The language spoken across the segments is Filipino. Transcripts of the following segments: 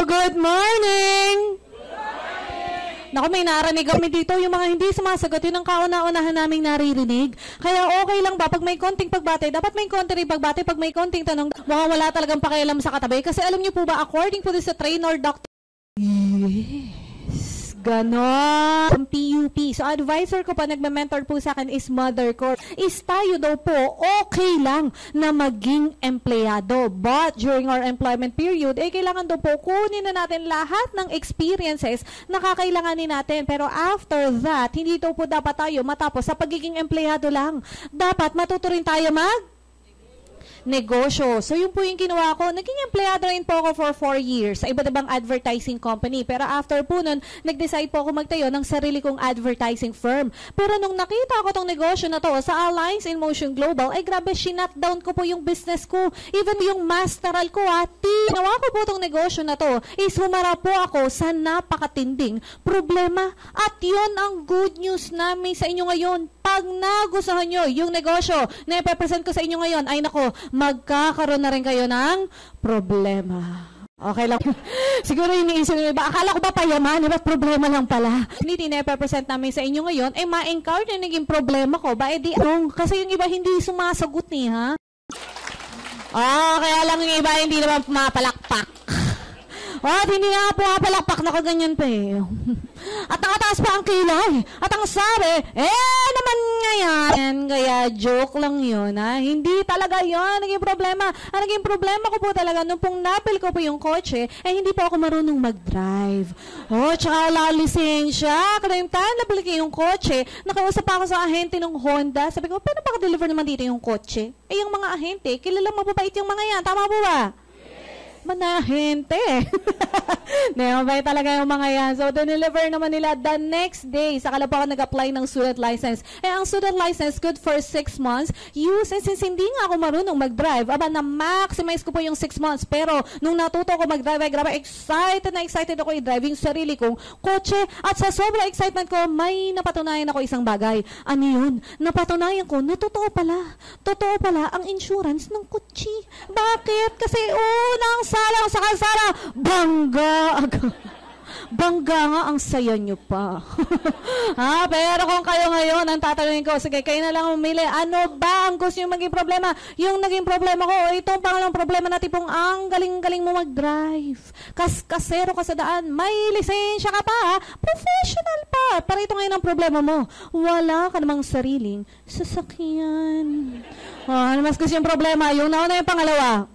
Good morning! Naku, may narinig kami dito. Yung mga hindi sumasagot, yun ang kauna-unahan naming naririnig. Kaya okay lang ba, pag may konting pagbate, dapat may konting rin pagbate. Pag may konting tanong, baka wala talagang pakialam sa katabi. Kasi alam niyo po ba, according po sa trainer doctor, yes, ganon. Ang PUP. So, advisor ko pa, nagme-mentor po sa akin is mother ko. Is tayo daw po, okay lang na maging empleyado. But, during our employment period, kailangan daw po kunin na natin lahat ng experiences na kakailanganin natin. Pero after that, hindi daw po dapat tayo matapos sa pagiging empleyado lang. Dapat matuto rin tayo negosyo. So, yun po yung ginawa ko. Naging empleyado rin po ako for 4 years sa iba't ibang advertising company. Pero after po nun, nag-decide po ako magtayo ng sarili kong advertising firm. Pero nung nakita ko tong negosyo na to sa Alliance in Motion Global, ay grabe, shinutdown ko po yung business ko. Even yung masteral ko, ginawa ko po tong negosyo na to is humarap po ako sa napakatinding problema. At yun ang good news namin sa inyo ngayon. Pag nagustuhan nyo yung negosyo na ipapresent ko sa inyo ngayon, ay nako, magkakaroon na rin kayo ng problema. Okay lang. Siguro iniisip nyo, akala ko ba payaman? Diba? Problema lang pala. Hindi na-present namin sa inyo ngayon, ma-encounter na naging problema ko. Kasi yung iba hindi sumasagot ha? Kaya lang yung iba hindi naman pumapalakpak. At hindi nga pumapalakpak na kaganyan pa At nakataas pa ang kilay. At ang sabi, naman nga yan. Kaya joke lang yun, Hindi talaga yun naging problema. Ang naging problema ko po talaga, nung pong napil ko po yung kotse, hindi po ako marunong mag-drive. Tsaka wala lisensya. Kada yung time napil ko yung kotse, nakausap ako sa ahente ng Honda. Sabi ko, paano baka-deliver naman dito yung kotse? Yung mga ahente, kilalang mababait yung mga yan. Tama po ba? Manahente. Mabait talaga yung mga yan. So, deliver naman nila the next day. Saka lang po ako nag-apply ng student license. Ang student license, good for 6 months. Since hindi nga ako marunong mag-drive, na-maximize ko po yung 6 months. Pero, nung natuto ko mag-drive, grabe, excited ako i-drive yung sarili kong kotse. At sa sobrang excitement ko, may napatunayan ako isang bagay. Ano yun? Napatunayan ko na totoo pala ang insurance ng kotse. Bakit? Kasi, salang sa kalsada, bangga nga ang saya nyo pa. Pero kung kayo ngayon, ang tatanungin ko, sige, kayo na lang umili, ano ba ang gusto nyo maging problema? Yung naging problema ko, itong pangalang problema na tipong ang galing-galing mo mag-drive. Kasero ka sa daan, may lisensya ka pa, professional pa. Para ito ngayon ang problema mo, wala ka namang sariling sasakyan. Ano mas gusto yung problema? Yung nauna yung pangalawa.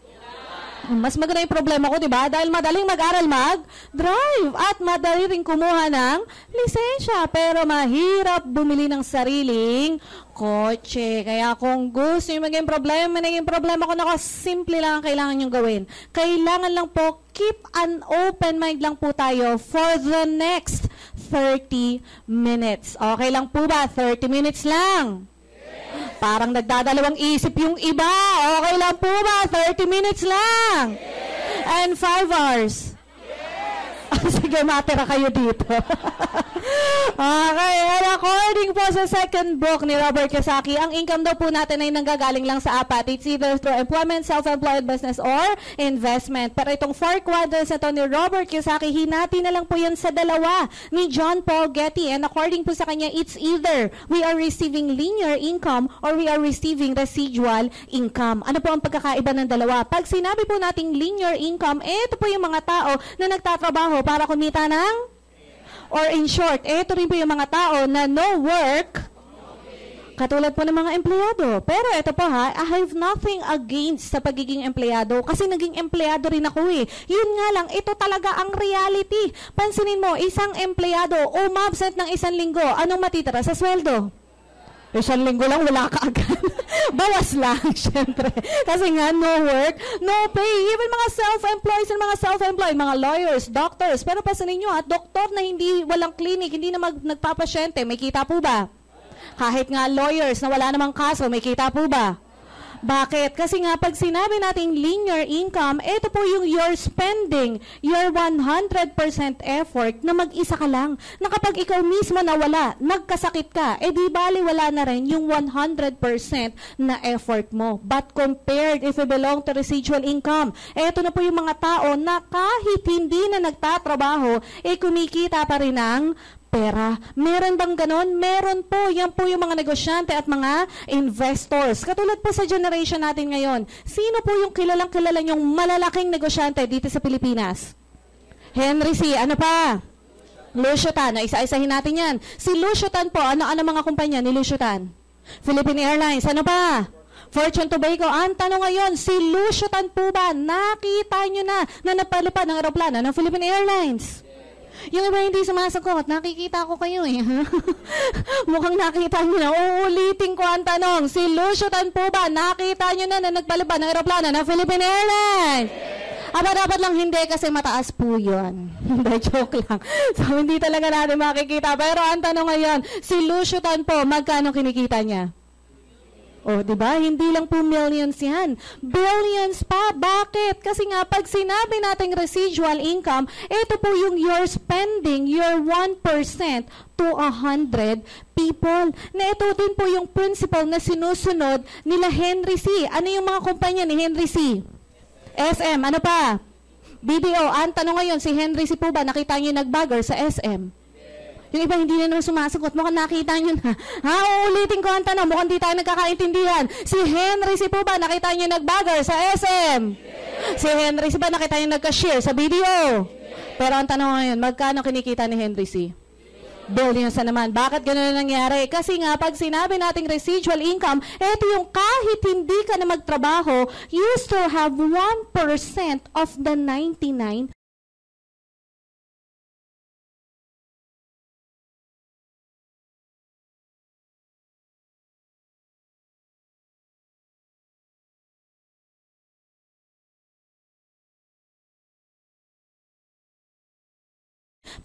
Mas maganda yung problema ko, diba? Dahil madaling mag-aral mag-drive at madali rin kumuha ng lisensya. Pero mahirap bumili ng sariling kotse. Kaya kung gusto yung maging problema ko, simple lang ang kailangan nyo gawin. Kailangan lang po, keep an open mind lang po tayo for the next 30 minutes. Okay lang po ba? 30 minutes lang. Parang nagdadalawang isip yung iba. Okay lang po ba? 30 minutes lang. And 5 hours. Sige, matira kayo dito. Okay, and according po sa second book ni Robert Kiyosaki, ang income daw po natin ay nanggagaling lang sa apat. It's either through employment, self-employed business, or investment. Pero itong 4 quadrants na to ni Robert Kiyosaki, hinati na lang po yan sa dalawa ni John Paul Getty. And according po sa kanya, it's either we are receiving linear income or we are receiving residual income. Ano po ang pagkakaiba ng dalawa? Pag sinabi po nating linear income, ito po yung mga tao na nagtatrabaho para kumita ng, or in short, ito rin po yung mga tao na no work, katulad po ng mga empleyado. Pero ito po I have nothing against sa pagiging empleyado kasi naging empleyado rin ako Yun nga lang, ito talaga ang reality. Pansinin mo, isang empleyado, umabsent ng 1 linggo, anong matitira sa sweldo? 1 linggo lang, wala ka agad. Bawas lang, syempre. Kasi nga, no work, no pay. Even mga self-employed, mga lawyers, doctors. Pero pasanin nyo, doktor na hindi walang clinic, hindi na nagpapasyente, may kita po ba? Kahit nga lawyers na wala namang kaso, may kita po ba? Bakit? Kasi nga pag sinabi nating linear income, ito po yung your spending, your 100% effort na mag-isa ka lang. Na kapag ikaw mismo nawala, nagkasakit ka, di bali wala na rin yung 100% na effort mo. But compared if you belong to residual income, ito na po yung mga tao na kahit hindi na nagtatrabaho, kumikita pa rin ng pera. Meron bang ganon? Meron po. Yan po yung mga negosyante at mga investors. Katulad po sa generation natin ngayon. Sino po yung kilalang-kilala yung malalaking negosyante dito sa Pilipinas? Henry C. Ano pa? Lucio Tan. Isa-isahin natin yan. Si Lucio Tan po. Ano mga kumpanya ni Lucio Tan? Philippine Airlines. Ano pa? Fortune Tobacco. Ang tanong ngayon, si Lucio Tan po ba? Nakita nyo na napalipad ng aeroplano ng Philippine Airlines? Yung iba hindi sumasagot, nakikita ko kayo eh. Mukhang nakita nyo na. Uulitin ko ang tanong. Si Lucio Tan po ba, nakita nyo na nagpalipad ng aeroplano ng Philippine Airlines? Dapat lang hindi kasi mataas po yun. Hindi, joke lang. So, hindi talaga natin makikita. Pero ang tanong ngayon, si Lucio Tan po, magkano kinikita niya? Di ba? Hindi lang po millions yan. Billions pa. Bakit? Kasi nga, pag sinabi nating residual income, ito po yung your spending, your 1% to 100 people. Na ito din po yung principle na sinusunod nila Henry C. Ano yung mga kumpanya ni Henry C? SM. Ano pa? BDO. Ang tanong ngayon, si Henry C po ba, nakita niyo nag-bagger sa SM? Yung iba hindi na naman sumasagot. Mukhang nakita nyo na. Uulitin ko ang tanong. Mukhang di tayo nagkakaintindihan. Si Henry C po ba nakita nyo nag-bagger sa SM? Si Henry C ba nakita nyo nag-cashier sa BDO? Pero ang tanong ngayon, magkano kinikita ni Henry C? Billions na naman. Bakit gano'n na nangyari? Kasi nga, pag sinabi nating residual income, ito yung kahit hindi ka na magtrabaho, you still have 1% of the 99.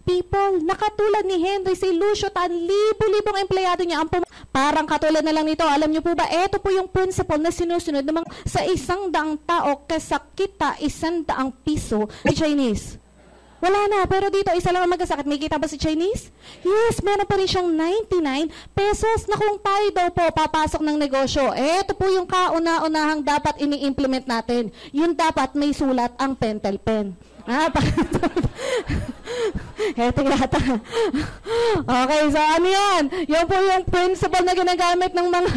People, nakatulad ni Henry C. Lucio Tan, libo-libong empleyado niya ang parang katulad na lang nito. Alam niyo po ba, ito po yung principle na sinusunod ng sa 100 tao kasakita 100 piso ni Chinese. Wala na, pero dito isa lang ang magkasakit. May kita ba si Chinese? Yes, meron pa rin siyang 99 pesos na kung tayo daw po papasok ng negosyo. Ito po yung kauna-unahang dapat ini-implement natin. Yun dapat may sulat ang pentel pen. Heto yata. Okay, so ano yan? Yan po yung principle na ginagamit ng mga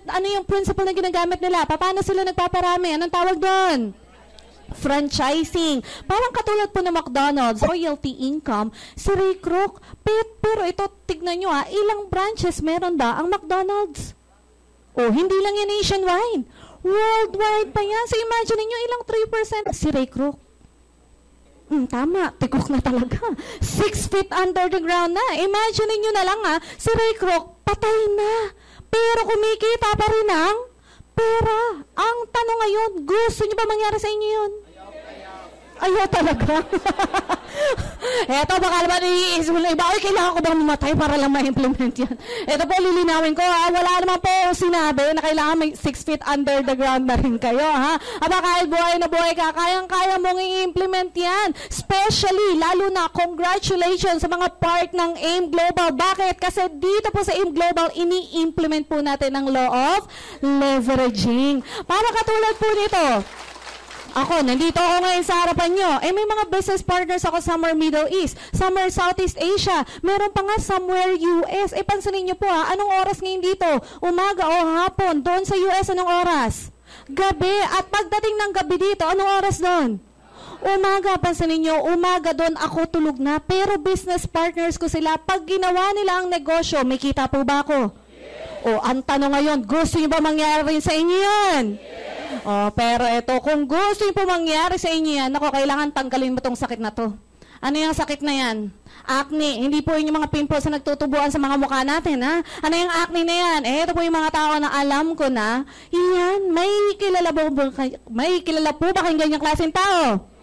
ano yung principle na ginagamit nila? Paano sila nagpaparami? Anong tawag doon? Franchising. Parang katulad po ng McDonald's, royalty income, si Ray Kroc. Pero ito, tignan nyo ilang branches meron ba ang McDonald's? Hindi lang yan nationwide. Worldwide pa yan. So imagine niyo ilang 3% si Ray Kroc. Tama, tikok na talaga. 6 feet under the ground na. Imagine niyo na lang si Ray Kroc, patay na. Pero kumikita pa rin ang pera. Ang tanong ngayon, gusto niyo ba mangyari sa inyo yun? Ayaw talaga. Eto, baka naman iisip mo na iba, kailangan ko bang mamatay para lang ma-implement yan? Eto po, lilinawin ko, wala naman po sinabi na kailangan may 6 feet under the ground na rin kayo, ha? Aba, kahit buhay na buhay ka, kayang-kaya mong i-implement yan. Especially, lalo na, congratulations sa mga part ng AIM Global. Bakit? Kasi dito po sa AIM Global, ini-implement po natin ang law of leveraging. Para katulad po nito, nandito ako ngayon sa harapan nyo. May mga business partners ako somewhere Middle East, somewhere Southeast Asia, meron pa nga somewhere US. Pansinin nyo po anong oras ngayon dito? Umaga o hapon? Doon sa US, anong oras? Gabi. At pagdating ng gabi dito, anong oras doon? Umaga, pansinin nyo, umaga doon ako tulog na. Pero business partners ko sila, pag ginawa nila ang negosyo, may kita po ba ako? Ang tanong ngayon, gusto nyo ba mangyari sa inyo yan? Pero ito, kung gusto nyo po mangyari sa inyo yan, kailangan tanggalin mo tong sakit na to. Ano yung sakit na yan? Acne. Hindi po yun yung mga pimples na nagtutubuan sa mga mukha natin, ha? Ano yung acne na yan? Ito po yung mga tao na alam ko na, yan, may kilala po ba kayong ganyang klaseng tao?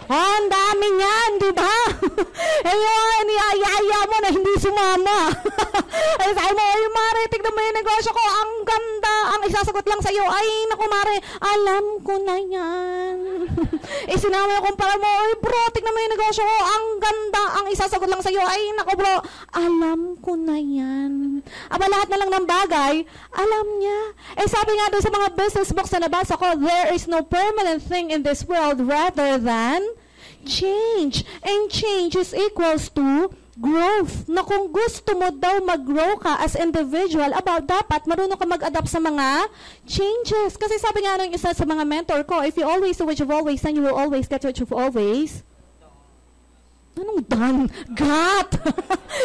Oh, ang dami niyan, di ba? Ayun, niyayaya mo na hindi sumama. Ay, sabi mo, ay, Mare, tignan mo yung negosyo ko, ang ganda. Ang isasagot lang sa'yo, ay, naku, Mare, alam ko na yan. Sinama yung kumpara mo, ay, bro, tignan mo yung negosyo ko, ang ganda. Ang isasagot lang sa'yo, ay, naku, bro, alam ko na yan. Aba, lahat na lang ng bagay, alam niya. Sabi nga doon sa mga business books na nabasa ko, there is no permanent thing in this world rather than change. And change is equals to growth. Na kung gusto mo daw mag-grow ka as individual, dapat marunong ka mag-adapt sa mga changes. Kasi sabi nga nung isa sa mga mentor ko, if you always do what you've always done, you will always get what you've always Anong done? Got!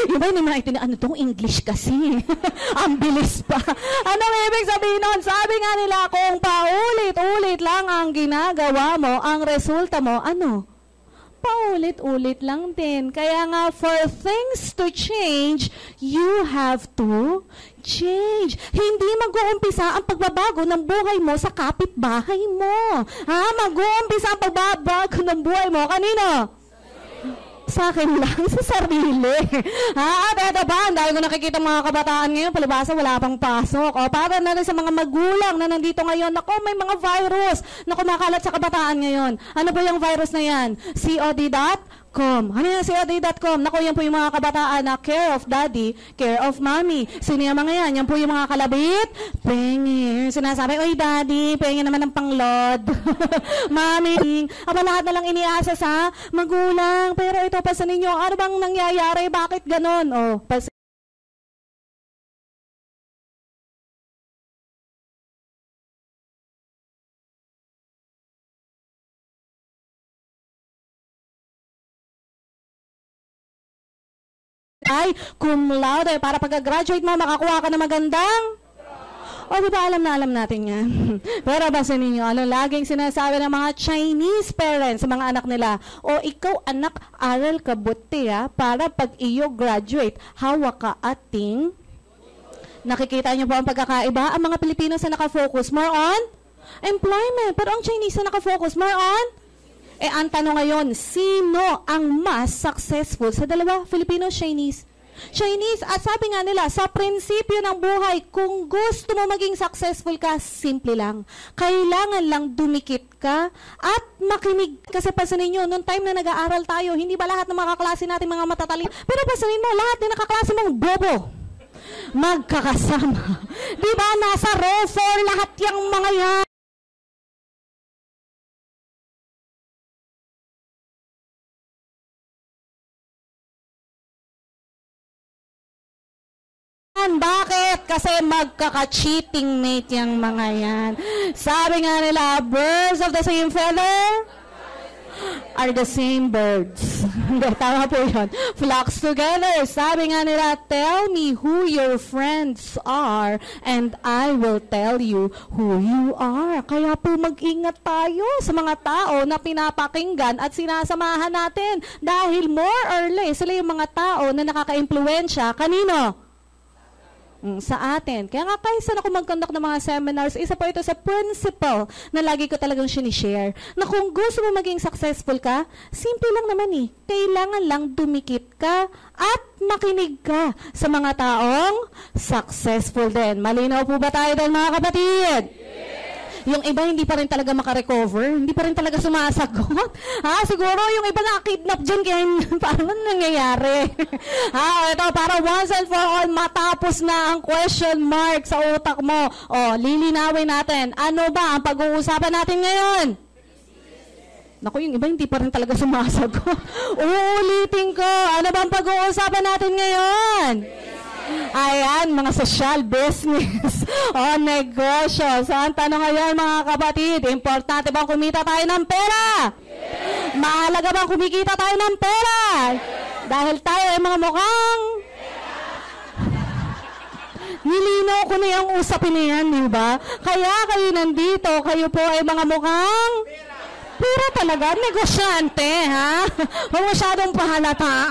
Iba yung naman ano tong English kasi. Ang bilis pa. Anong ibig sabihin nun? Sabi nga nila, kung paulit-ulit lang ang ginagawa mo, ang resulta mo, ano? Paulit-ulit lang din. Kaya nga, for things to change, you have to change. Hindi mag-uumpisa ang pagbabago ng buhay mo sa kapitbahay mo. Mag-uumpisa ang pagbabago ng buhay mo. Kanino? Sa akin lang, sa sarili. At eto ba, dahil ko nakikita mga kabataan ngayon, palibasa wala pang pasok. Para na rin sa mga magulang na nandito ngayon, nako, may mga virus na kumakalat sa kabataan ngayon. Ano ba yung virus na yan? COD.com. Ano yung COD.com? Nako, yan po yung mga kabataan na care of daddy, care of mommy. Sino yung mga yan? Yan po yung mga kalabit. Pengi. Sinasabi, oy daddy, pengi naman ng panglod. Mami. Lahat na lang iniasa sa magulang. Pero ito, pasan ninyo, ano bang nangyayari? Bakit ganon? Ay, cum laude, para pagka-graduate mo, makakuha ka na magandang? Di ba alam na alam natin yan? Pero basta ninyo, laging sinasabi ng mga Chinese parents sa mga anak nila, ikaw anak, aral ka buti para pag iyo graduate, hawak ka ating. Nakikita niyo po ang pagkakaiba? Ang mga Pilipino sa nakafocus, more on employment. Pero ang Chinese na nakafocus, more on ang tanong ngayon, sino ang mas successful sa dalawa? Filipino, Chinese? Chinese. At sabi nga nila, sa prinsipyo ng buhay, kung gusto mo maging successful ka, simple lang. Kailangan lang dumikit ka at makinig. Kasi pasanin nyo, noong time na nag-aaral tayo, hindi ba lahat ng mga kaklase natin mga matatalino? Pero pasanin mo, lahat din nakaklase mong bobo. Magkakasama. Di ba? Nasa row 4 lahat yung mga yan. Bakit? Kasi magkaka-cheating mate yung mga yan. Sabi nga nila, birds of the same feather are the same birds. Tama po yun. Flocks together. Sabi nga nila, tell me who your friends are and I will tell you who you are. Kaya po mag-ingat tayo sa mga tao na pinapakinggan at sinasamahan natin. Dahil more or less, sila yung mga tao na nakaka-impluwensya. Kanino? Sa atin. Kaya nga kaysa ako mag-conduct ng mga seminars, isa po ito sa principle na lagi ko talagang sinishare. Na kung gusto mo maging successful ka, simple lang naman Kailangan lang dumikit ka at makinig ka sa mga taong successful din. Malinaw po ba tayo doon mga kapatid? Yung iba hindi pa rin talaga makarecover, hindi pa rin talaga sumasagot. Siguro yung iba nakakidnap dyan, kaya parang nangyayari. Ito, para once and for all, matapos na ang question mark sa utak mo. Lilinawin natin, ano ba ang pag-uusapan natin ngayon? Naku, yung iba hindi pa rin talaga sumasagot. Uulitin ko, ano ba ang pag-uusapan natin ngayon? Ayan, mga social business negosyo. So, ang tanong ngayon mga kapatid, importante bang kumita tayo ng pera? Yes. Mahalaga bang kumikita tayo ng pera? Yes. Dahil tayo ay mga mukhang nilinaw ko na yung usapin na yan, di ba? Kaya kayo nandito, kayo po ay mga mukhang Pura talaga, negosyante, ha? Huwag masyadong pahalata.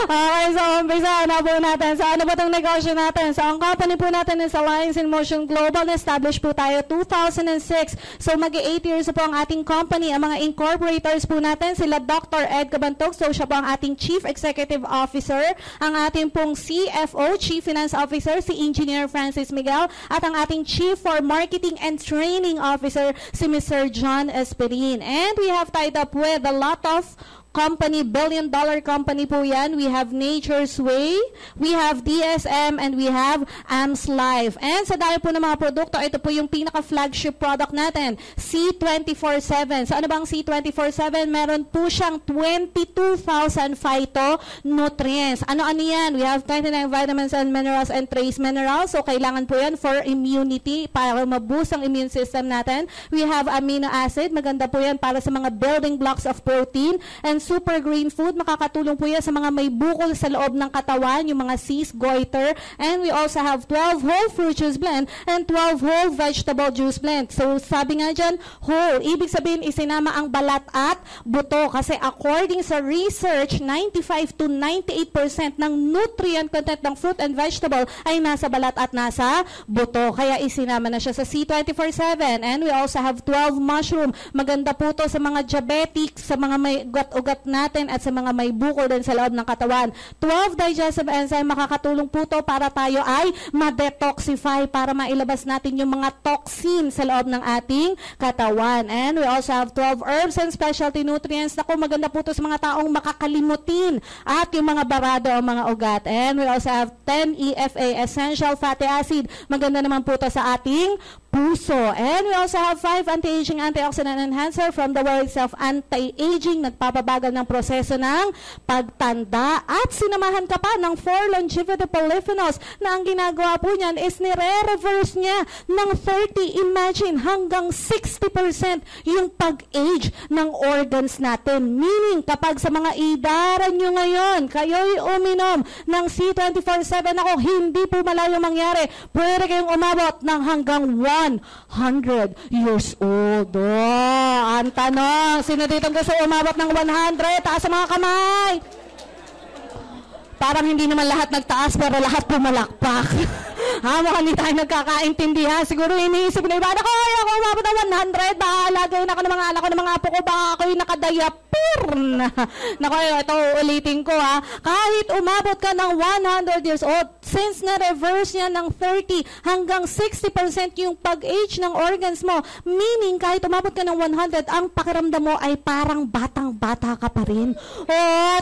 Okay, so umpisa na po natin. So ano ba itong negosyo natin? So ang company po natin is Alliance in Motion Global. Na-establish po tayo 2006. So mag-8 years po ang ating company. Ang mga incorporators po natin, sila Dr. Ed Cabantog. So siya po ang ating Chief Executive Officer. Ang ating pong CFO, Chief Finance Officer, si Engineer Francis Miguel. At ang ating Chief for Marketing and Training Officer, si Mr. John Esperin. And we have tied up with a lot of company, billion-dollar company po yan. We have Nature's Way, we have DSM, and we have AMS Life. And sa dahil po ng mga produkto, ito po yung pinaka-flagship product natin, C24/7. So ano bang C24/7? Meron po siyang 22,000 phytonutrients. Ano-ano yan? We have 29 vitamins and minerals and trace minerals. So kailangan po yan for immunity, para maboost ang immune system natin. We have amino acid. Maganda po yan para sa mga building blocks of protein. And super green food, makakatulong po yan sa mga may bukol sa loob ng katawan, yung mga cyst, goiter. And we also have 12 whole fruit juice blend and 12 whole vegetable juice blend. So sabi nga dyan, whole. Ibig sabihin, isinama ang balat at buto. Kasi according sa research, 95 to 98% ng nutrient content ng fruit and vegetable ay nasa balat at nasa buto. Kaya isinama na siya sa C24/7. And we also have 12 mushroom. Maganda po to sa mga diabetic, sa mga may ugat natin at sa mga may bukol din sa loob ng katawan. 12 digestive enzyme, makakatulong po to para tayo ay ma-detoxify, para mailabas natin yung mga toxin sa loob ng ating katawan. And we also have 12 herbs and specialty nutrients. Naku, maganda po to sa mga taong makakalimutin at yung mga barado o mga ugat. And we also have 10 EFA, essential fatty acid. Maganda naman po to sa ating puso. And we also have 5 anti-aging antioxidant enhancer from the word itself, anti-aging, nagpapabagal ng proseso ng pagtanda. At sinamahan ka pa ng 4 longevity polyphenols na ang ginagawa po niyan is nire-reverse niya ng 30, imagine, hanggang 60% yung pag-age ng organs natin. Meaning, kapag sa mga idaran nyo ngayon, kayo'y uminom ng C24/7, ako, hindi po malayo mangyari. Pwede kayong umabot ng hanggang 100 years old. Oh, ang tanong, sino dito gusto umabot ng 100? Taas sa mga kamay. Parang hindi naman lahat nagtaas, pero lahat pumalakpak. Mukhang hindi tayo nagkakaintindihan. Siguro iniisip na iba, ako umabot ng 100, baka alagayin ako ng mga anak ko, ng mga apo ko, baka ako'y nakadayapir na. Naku, ito ulitin ko Kahit umabot ka ng 100 years old, since na-reverse niya ng 30 hanggang 60% yung pag-age ng organs mo, meaning kahit umabot ka ng 100, ang pakiramdam mo ay parang batang-bata ka pa rin.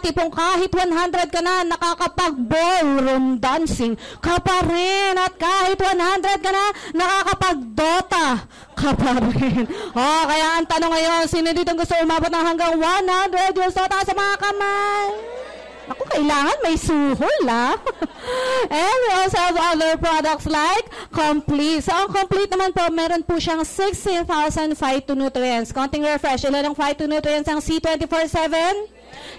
Tipong kahit 100 ka na, nakakapag-ballroom dancing ka pa rin. At kahit 100 ka na, nakakapag-dota ka pa rin. Kaya ang tanong ngayon, sino dito gusto umabot ng hanggang 100 years old? Sa mga kamay. Ako, kailangan may suhol, And we also have other products like Complete. So, ang Complete naman po, meron po siyang 16,000 phytonutrients. Konting refresh. Ilan ang phytonutrients ang C24/7?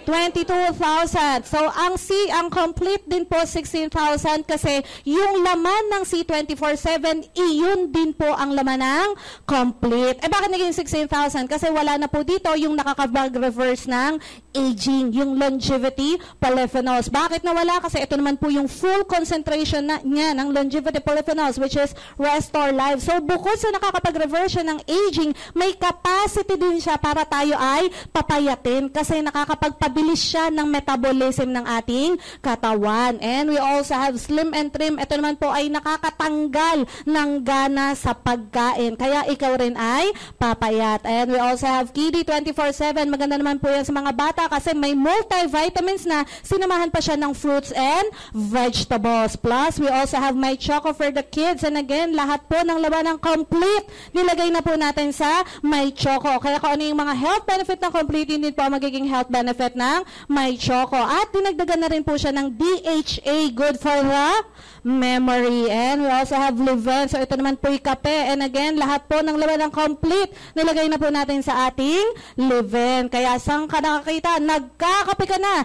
22,000. So, ang Complete din po 16,000 kasi yung laman ng C24/7, iyon din po ang laman ng Complete. Bakit naging 16,000? Kasi wala na po dito yung nakakapag-reverse ng aging, yung longevity polyphenols. Bakit nawala? Kasi ito naman po yung full concentration niya ng longevity polyphenols, which is Restore Life. So, bukod sa nakakapag-reverse ng aging, may capacity din siya para tayo ay papayatin kasi nakakapagpabilis siya ng metabolism ng ating katawan. And we also have Slim and Trim. Ito naman po ay nakakatanggal ng gana sa pagkain. Kaya ikaw rin ay papayat. And we also have Kiddy 24/7. Maganda naman po yan sa mga bata kasi may multivitamins na sinamahan pa siya ng fruits and vegetables. Plus, we also have My Choco for the kids. And again, lahat po ng laman ng Complete, nilagay na po natin sa My Choco. Kaya kung ano yung mga health benefit ng Complete, yun din po magiging health benefit benefit ng My Choco. At dinagdagan na rin po siya ng DHA, good for the memory. And we also have Leven. So ito naman po yung kape. And again, lahat po ng laman ng complete nilagay na po natin sa ating Leven. Kaya saan ka nakakita? Nagkakape ka na.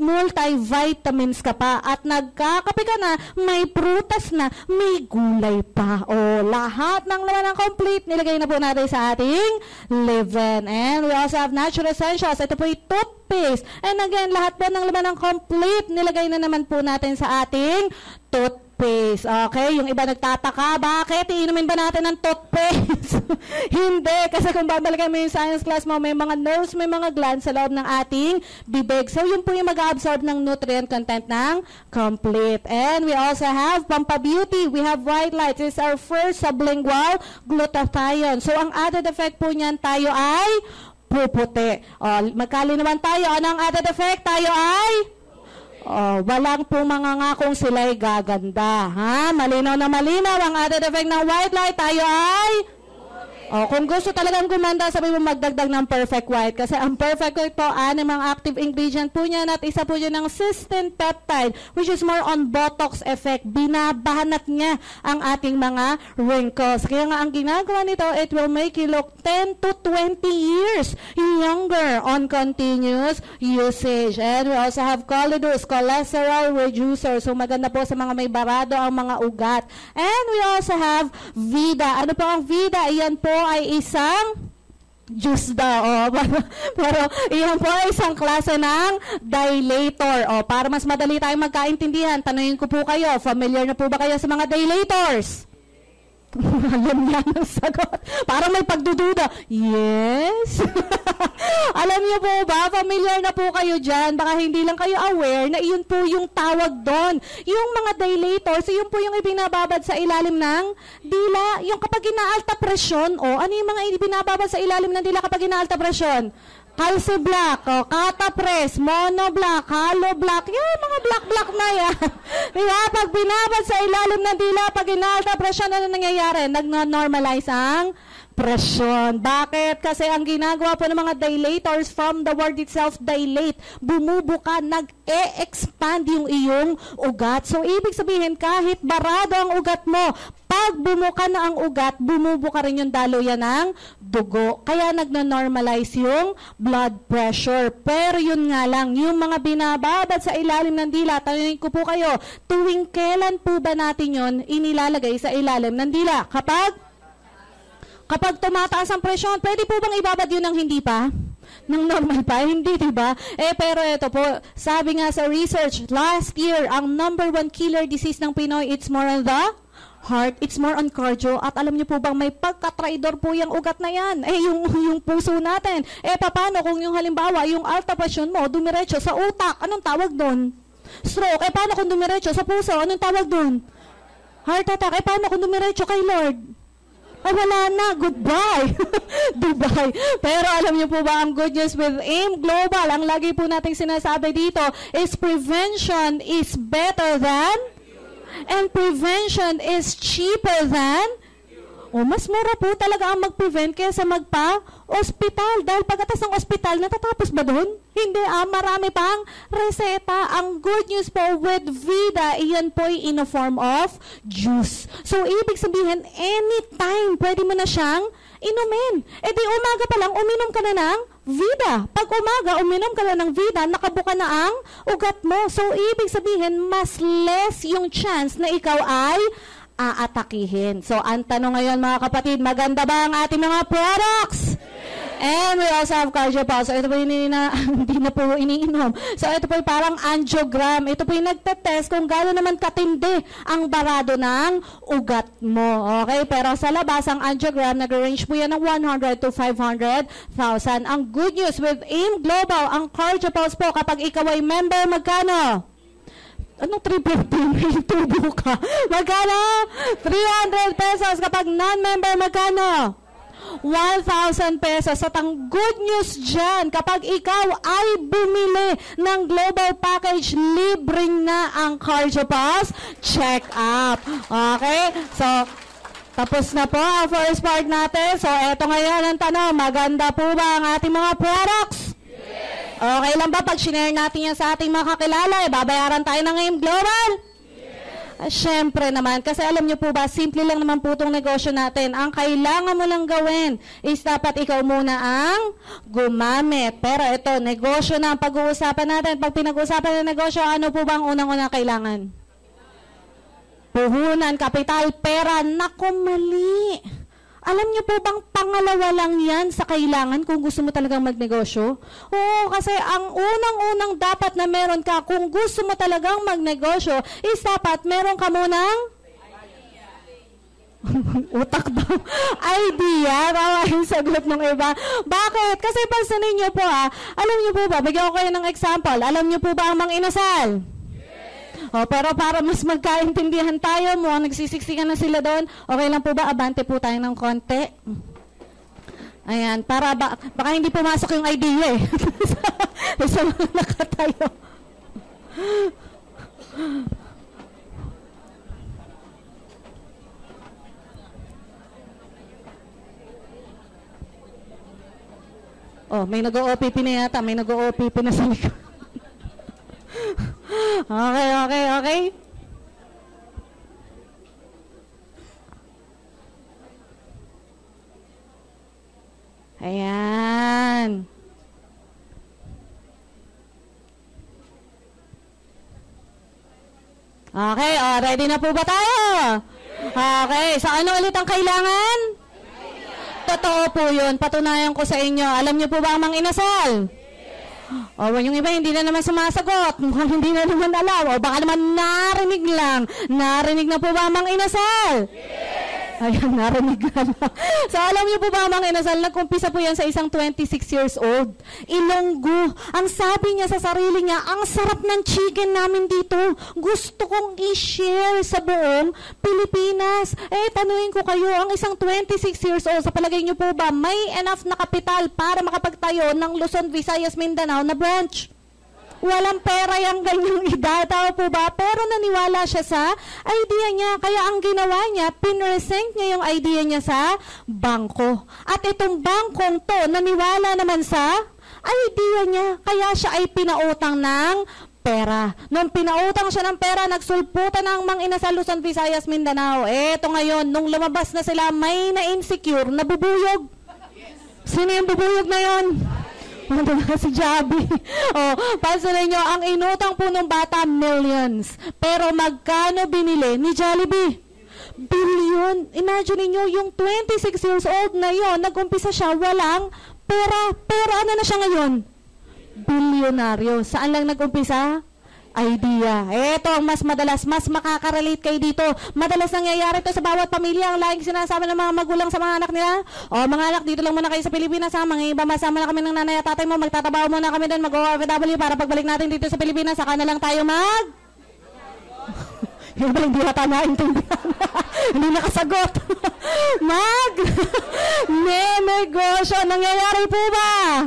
Multivitamins ka pa. At nagkakape ka na, may prutas na, may gulay pa. O lahat ng laman ng complete nilagay na po natin sa ating Leven. And we also have Natural Essentials. Ito po yung toothpaste. And again, lahat po ng laman ng complete nilagay na naman po natin sa ating toothpaste. Okay? Yung iba nagtataka, bakit? Iinumin ba natin ng toothpaste? Hindi. Kasi kung babalikan mo yung science class mo, may mga nerves, may mga glands sa loob ng ating bibig. So, yun po yung mag-absorb ng nutrient content ng complete. And we also have Pampabeauty. We have white light. This is our first sublingual glutathione. So, ang added effect po niyan tayo ay puputi. Magkali naman tayo. Ano ang added effect? Tayo ay walang po mga ngakong sila'y gaganda. Ha? Malinaw na malinaw ang added effect ng white light. Tayo ay kung gusto talagang gumanda, sabi mo magdagdag ng perfect white. Kasi ang perfect white po, ang active ingredient po niyan at isa po niya ng cysteine peptide, which is more on Botox effect. Binabanat niya ang ating mga wrinkles. Kaya nga ang ginagawa nito, it will make you look 10 to 20 years younger on continuous usage. And we also have Cholidus, cholesterol reducer. So maganda po sa mga may barado ang mga ugat. And we also have Vida. Ano po ang Vida? Iyan po ay isang juice daw. Pero iyan po ay isang klase ng dilator. Para mas madali tayong magkaintindihan, tanungin ko po kayo, familiar na po ba kayo sa mga dilators? Alam niya ang sagot. Parang may pagdududa. Yes. Alam niyo po ba, familiar na po kayo dyan. Baka hindi lang kayo aware na iyon po yung tawag doon. Yung mga dilators, yun po yung ibinababad sa ilalim ng dila. Yung kapag inaalta presyon, ano yung mga ibinababad sa ilalim ng dila kapag inaalta presyon? Calci block, catapres, monoblock, hollow block, yan, mga block na yan. Diba? Pag binabad sa ilalim ng dila, pag inaalta presyon, ano nangyayari? Nag-normalize ang presyon. Bakit? Kasi ang ginagawa po ng mga dilators from the word itself, dilate, bumubuka, nag-e-expand yung iyong ugat. So, ibig sabihin, kahit barado ang ugat mo, pag bumuka na ang ugat, bumubuka rin yung daluyan ng dugo. Kaya nagna-normalize yung blood pressure. Pero yun nga lang, yung mga binababad sa ilalim ng dila, tanungin ko po kayo, tuwing kailan po ba natin yun inilalagay sa ilalim ng dila? Kapag tumataas ang presyon, pwede po bang ibabad yun ng hindi pa? Ng normal pa? Hindi, diba? Pero ito po, sabi nga sa research, last year, ang number 1 killer disease ng Pinoy, it's more on the heart, it's more on cardio. At alam niyo po bang may pagka-traidor po yung ugat na yan? Yung puso natin. Paano kung yung halimbawa, yung alta presyon mo, dumiretso sa utak, anong tawag doon? Stroke. Paano kung dumiretso sa puso, anong tawag doon? Heart attack. Paano kung dumiretso kay Lord? Wala na, goodbye. Dubai. Pero alam niyo po ba ang good news with AIM Global? Ang lagi po nating sinasabi dito is prevention is better than and prevention is cheaper than mas mura po talaga ang mag-prevent kaysa magpa-ospital. Dahil pagkatas ng ospital, natatapos ba doon? Hindi, marami pang reseta. Ang good news po with Vida, iyan po in a form of juice. So, ibig sabihin, anytime, pwede mo na siyang inumin. Di umaga pa lang, uminom ka na ng Vida. Pag umaga, uminom ka na ng Vida, nakabuka na ang ugat mo. So, ibig sabihin, mas less yung chance na ikaw ay aatakihin. So, ang tanong ngayon mga kapatid, maganda ba ang ating mga products? And we also have cardiopulse. So, ito po yung hindi na po iniinom. So, ito po yung parang angiogram. Ito po yung nagtetest kung gano'n naman katindi ang barado ng ugat mo. Okay? Pero sa labas, ang angiogram, nag-range po yan ng 100 to 500,000. Ang good news with AIM Global, ang cardiopulse po, kapag ikaw ay member, magkano? Anong 350? Tubo ka. Magkano? 300 pesos. Kapag non-member, magkano? 1,000 pesos. At ang good news dyan, kapag ikaw ay bumili ng global package, libreng na ang CardioPulse check-up. Okay? So, tapos na po ang first part natin. So, eto ngayon ang tanong, maganda po ba ang ating mga products? Yes. Okay lang ba pag shinare natin yan sa ating mga kakilala, babayaran tayo ng ngayong global? Siyempre naman, kasi alam niyo po ba, simple lang naman po itong negosyo natin. Ang kailangan mo lang gawin is dapat ikaw muna ang gumamit. Pero ito, negosyo na ang pag-uusapan natin. Pag pinag-uusapan ng negosyo, ano po ba ang unang-unang kailangan? Puhunan, kapital, pera. Naku, mali. Alam niyo po bang pangalawa lang yan sa kailangan kung gusto mo talagang magnegosyo? Oo, kasi ang unang-unang dapat na meron ka kung gusto mo talagang magnegosyo is dapat meron ka munang utak daw. Idea. Tama yung sagot ng iba. Bakit? Kasi pansinin niyo po alam niyo po ba, bigyan ko kayo ng example. Alam niyo po ba ang mang-inasal? Pero para mas magkaintindihan tayo mo, nagsisiksikan na sila doon, okay lang po ba? Abante po tayo ng konti. Ayan, para baka hindi pumasok yung idea sa mga nakatayo. May nag-OPP na yata. May nag-OPP na sa likod. Okay. Ayan. Okay, ready na po ba tayo? Okay, so ano ulit ang kailangan? Totoo po yun. Patunayan ko sa inyo. Alam niyo po ba ang mang-inasal? Yung iba hindi na naman sumasagot. Mukhang hindi na naman alam. Baka naman narinig lang. Narinig na po ba ang mang-inasal? Yes! Ayan, narinig na lang. So, alam niyo po ba ang mang-inasal? Nag-umpisa po yan sa isang 26 years old. Ilonggo. Ang sabi niya sa sarili niya, ang sarap ng chicken namin dito. Gusto kong i-share sa buong Pilipinas. Tanungin ko kayo, ang isang 26 years old, sa palagay niyo po ba, may enough na kapital para makapagtayo ng Luzon, Visayas, Mindanao na branch? Walang pera yung ganyang edad, po ba? Pero naniwala siya sa idea niya. Kaya ang ginawa niya, pinresent niya yung idea niya sa bangko. At itong bangkong to, naniwala naman sa idea niya. Kaya siya ay pinautang ng pera. Nung pinautang siya ng pera, nagsulputan ng mang-inasal Luzon, Visayas, Mindanao. Eto ngayon, nung lumabas na sila, may na-insecure, nabubuyog. Sino yung bubuyog na yun? Si Javi. Pansinin nyo, ang inutang po ng bata, millions. Pero magkano binili ni Jollibee? Billion. Imagine nyo, yung 26 years old na yon, nag-umpisa siya, walang pera. Pero ano na siya ngayon? Bilyonaryo. Saan lang nag-umpisa? Idea. Ito ang mas madalas, mas makaka-relate kayo dito. Madalas nangyayari ito sa bawat pamilya. Ang laging sinasabi ng mga magulang sa mga anak nila, mga anak, dito lang muna kayo sa Pilipinas mga iba, masama na kami ng nanay at tatay mo, magtatrabaho muna kami doon, mag-OFW para pagbalik natin dito sa Pilipinas, saka na lang tayo yung ba hindi hata naintindihan? Hindi nakasagot. Negosyo. Nangyayari po ba?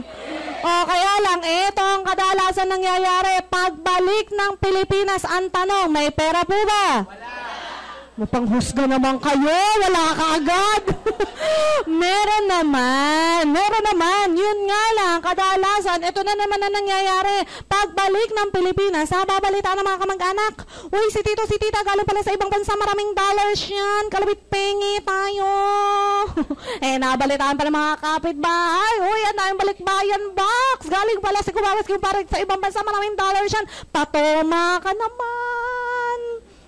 Kaya lang, ito ang kadalasan nangyayari. Pagbalik ng Pilipinas, ang tanong, may pera po ba? Wala. Mapanghusga naman kayo. Wala ka agad. Meron naman. Yun nga lang, kadalasan, ito na naman na nangyayari. Pagbalik ng Pilipinas, babalita ng mga kamag-anak. Uy, si Tito, si Tita, galing pala sa ibang bansa, maraming dollars yan. Kalabit pengi tayo. Nabalitaan pa ng mga kapitbahay. Uy, ang daming balikbayan box. Galing pala si Kumawas kung parang sa ibang bansa, maraming dollars yan. Patoma ka naman.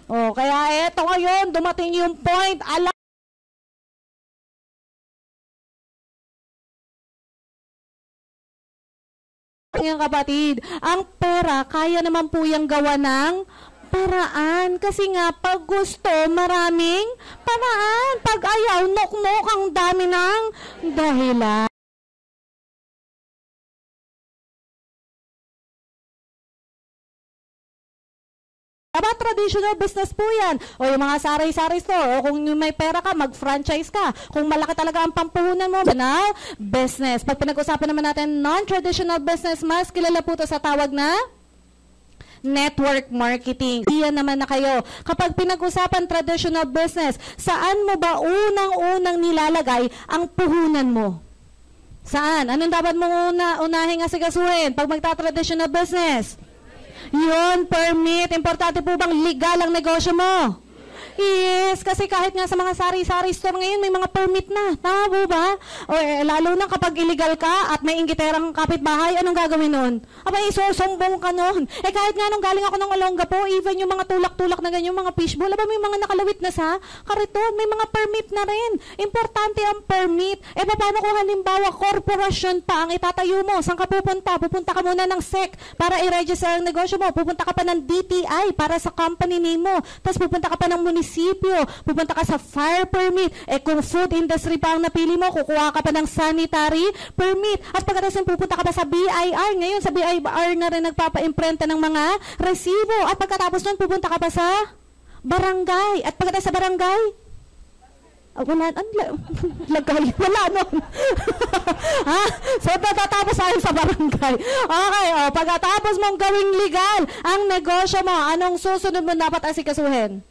Kaya eto ngayon, dumating yung point. Alam yung kapatid, ang pera, kaya naman po yung gawa ng paraan. Kasi nga, pag gusto, maraming paraan. Pag ayaw, nok-nok ang dami ng dahilan. Aba, traditional business po yan. Yung mga sari-sari store. Kung may pera ka, mag-franchise ka. Kung malaki talaga ang pampuhunan mo, now, business. Pag pinag-usapan naman natin non-traditional business, mas kilala po ito sa tawag na network marketing. Iyan naman na kayo. Kapag pinag-usapan traditional business, saan mo ba unang-unang nilalagay ang puhunan mo? Saan? Anong dapat mong unahing asikasuhin pag magta-traditional business? Yun, permit. Importante po bang legal ang negosyo mo? Yes, kasi kahit nga sa mga sari-sari store ngayon, may mga permit na. Tama po ba? O, lalo na kapag illegal ka at may inggiterang kapitbahay, anong gagawin nun? Aba, isusumbong ka nun. Kahit nga nung galing ako ng Olongapo, even yung mga tulak-tulak na ganyan, mga fishbowl, aba, may mga nakalawit na sa kariton, may mga permit na rin. Importante ang permit. Paano kung halimbawa, korporasyon pa ang itatayo mo? Saan ka pupunta? Pupunta ka muna ng SEC para i-register ang negosyo mo. Pupunta ka pa ng DTI para sa company name mo. Tapos pupunta ka pa ng munisipyo, pupunta ka sa fire permit. Kung food industry pa ang napili mo, kukuha ka pa ng sanitary permit. At pagkatapos pupunta ka pa sa BIR. Ngayon, sa BIR na rin nagpapa-imprenta ng mga resibo. At pagkatapos nun, pupunta ka pa sa barangay. At pagkatapos sa barangay, wala nun. Ha? So, tatapos tayo sa barangay. Okay, pagkatapos mong gawing legal ang negosyo mo, anong susunod mo dapat asikasuhin?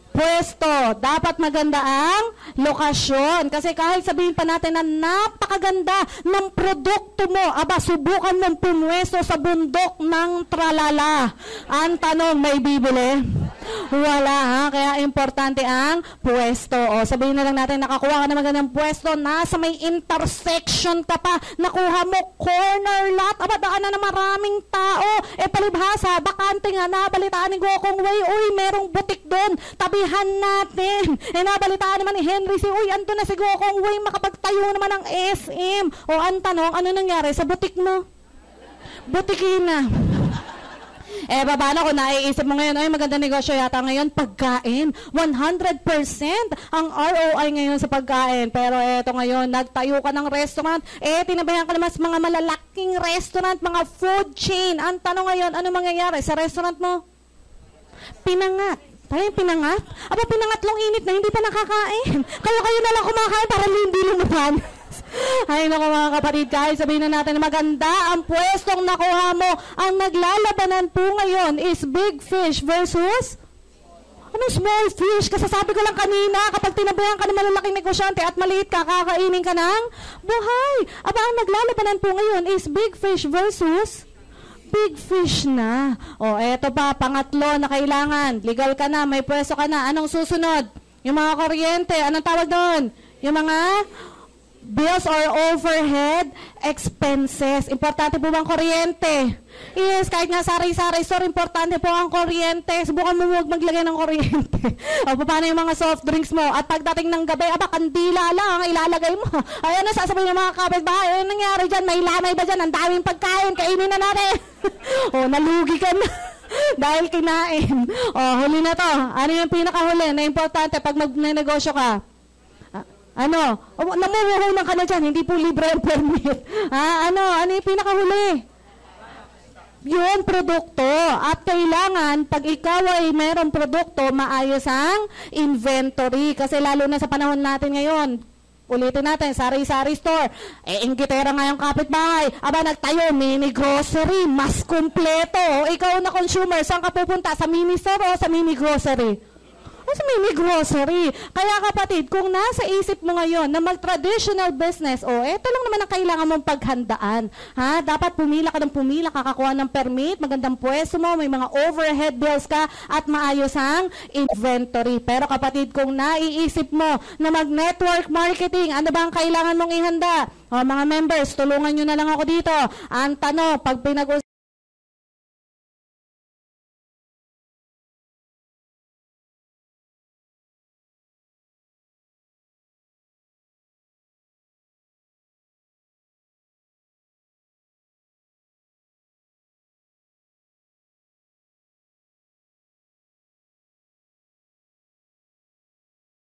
Pwesto. Dapat maganda ang lokasyon. Kasi kahit sabihin pa natin na napakaganda ng produkto mo, aba, subukan mong pumwesto sa bundok ng tralala. Ang tanong, may bibili? Wala, ha? Kaya importante ang pwesto. Sabihin na lang natin, nakakuha ka na magandang pwesto, nasa may intersection ka pa, nakuha mo corner lot, aba, daan na maraming tao. Palibhasa, bakante nga, nabalitaan ni Gokong Way, uy, merong butik doon, tabihan natin. Nabalitaan naman ni Henry si, uy, ando na si Gokong Way, makapagtayo naman ng SM. Ang tanong, ano nangyari sa butik mo? Butikin na. Paano kung naiisip mo ngayon, ay maganda negosyo yata ngayon, pagkain. 100% ang ROI ngayon sa pagkain. Pero eto ngayon, nagtayo ka ng restaurant, tinabayan ka naman sa mga malalaking restaurant, mga food chain. Ang tanong ngayon, ano mangyayari sa restaurant mo? Pinangat. Tayo pinangat? Aba, pinangatlong init na, hindi pa nakakain. Kayo na lang kumakain para hindi lumaban. Ay, naku mga kapatid, kahit sabihin na natin na maganda ang pwestong nakuha mo, ang naglalabanan po ngayon is big fish versus small fish. Kasasabi ko lang kanina, kapag tinabayan ka ng malalaking negosyante at maliit ka, kakainin ka ng buhay. Aba, ang naglalabanan po ngayon is big fish versus big fish na. Eto pa, pangatlo na kailangan. Legal ka na, may pwesto ka na. Anong susunod? Yung mga kuryente, anong tawag doon? Yung mga bills or overhead expenses. Importante po bang kuryente? Yes, kahit nga sari-sari store, importante po ang kuryente. Subukan mo huwag maglagay ng kuryente. Paano yung mga soft drinks mo? At pagdating ng gabi, kandila lang ang ilalagay mo. Ay, ano, sasabihin ng mga kapitbahay, ano nangyari dyan? May lamay ba dyan? Ang daming pagkain, kainin na natin. Nalugi ka na. Dahil kinain. Huli na to. Ano yung pinakahuli na importante pag magnenegosyo ka? Namumuhunan ka na dyan, hindi po libre ang permit. Ano yung pinakahuli? Yun, produkto. At kailangan, pag ikaw ay mayroong produkto, maayos ang inventory. Kasi lalo na sa panahon natin ngayon, ulitin natin, sari-sari store. Inggitera nga yung kapitbahay. Aba, nagtayo, mini grocery, mas kumpleto. Ikaw na consumer, saan ka pupunta? Sa mini store o sa mini grocery? Sa mini grocery. Kaya kapatid, kung nasa isip mo ngayon na mag-traditional business, eto lang naman ang kailangan mong paghandaan. Dapat pumila ka ng pumila, kakakuha ng permit, magandang pwesto mo, may mga overhead bills ka, at maayos ang inventory. Pero kapatid, kung naiisip mo na mag-network marketing, ano ba ang kailangan mong ihanda? Mga members, tulungan nyo na lang ako dito. Ang tanong, pag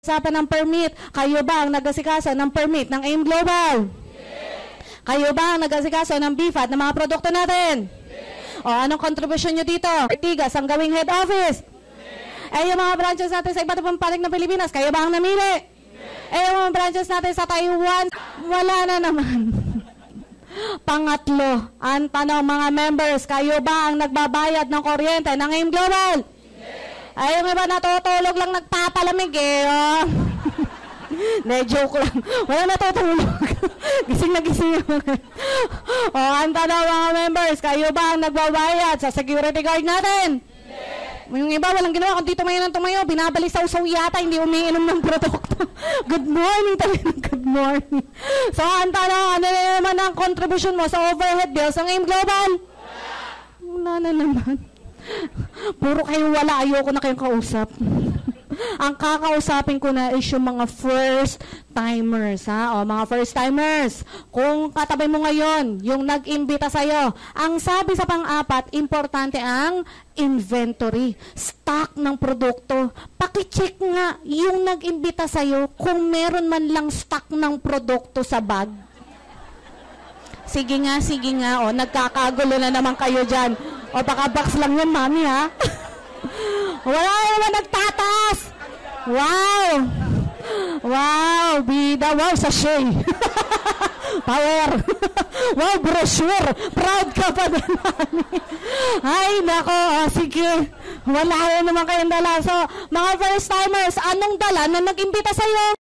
usapan ng permit, kayo ba ang nag-asikaso ng permit ng AIM Global? Yes. Kayo ba ang nag-asikaso ng BFAT ng mga produkto natin? Yes. Anong contribution nyo dito? Ortigas ang gawing head office? Yes. Yung mga branches natin sa iba't ibang panig ng Pilipinas, kayo ba ang namili? Yes. Yung mga branches natin sa Taiwan, wala na naman. Pangatlo, ang tanong mga members, kayo ba ang nagbabayad ng kuryente ng AIM Global? Ay, yung iba natutulog lang nagpapalamig Hindi, joke lang. Wala natutulog. Gising na gising yung mga. O, ang tanong mga members, kayo ba ang nagbabayad sa security guard natin? Yung iba, walang ginawa. Kung di tumayo ng tumayo, binabalisaw-saw yata, hindi umiinom ng produkto. Good morning, good morning. So, ang tanong, ano na naman ang contribution mo sa overhead bills ng AIM Global? Wala na naman. Puro kayo wala, ayoko na kayong kausap. Ang kakausapin ko na is yung mga first timers, ha? O, mga first timers. Kung katabi mo ngayon, yung nag-imbita sa'yo, ang sabi sa pang-apat, importante ang inventory, stock ng produkto. Pakicheck nga yung nag-imbita sa'yo kung meron man lang stock ng produkto sa bag. Sige nga, o, nagkakagulo na naman kayo dyan. O, baka box lang yun, mami, ha? Wala naman nagtatas! Wow! Wow, bida. Wow, sachet. Power. Wow, brochure. Proud ka pa din, mami. Ay, nako. Sige. Wala naman kayong dala. So, mga first timers, anong dala na nag-imbita sa'yo?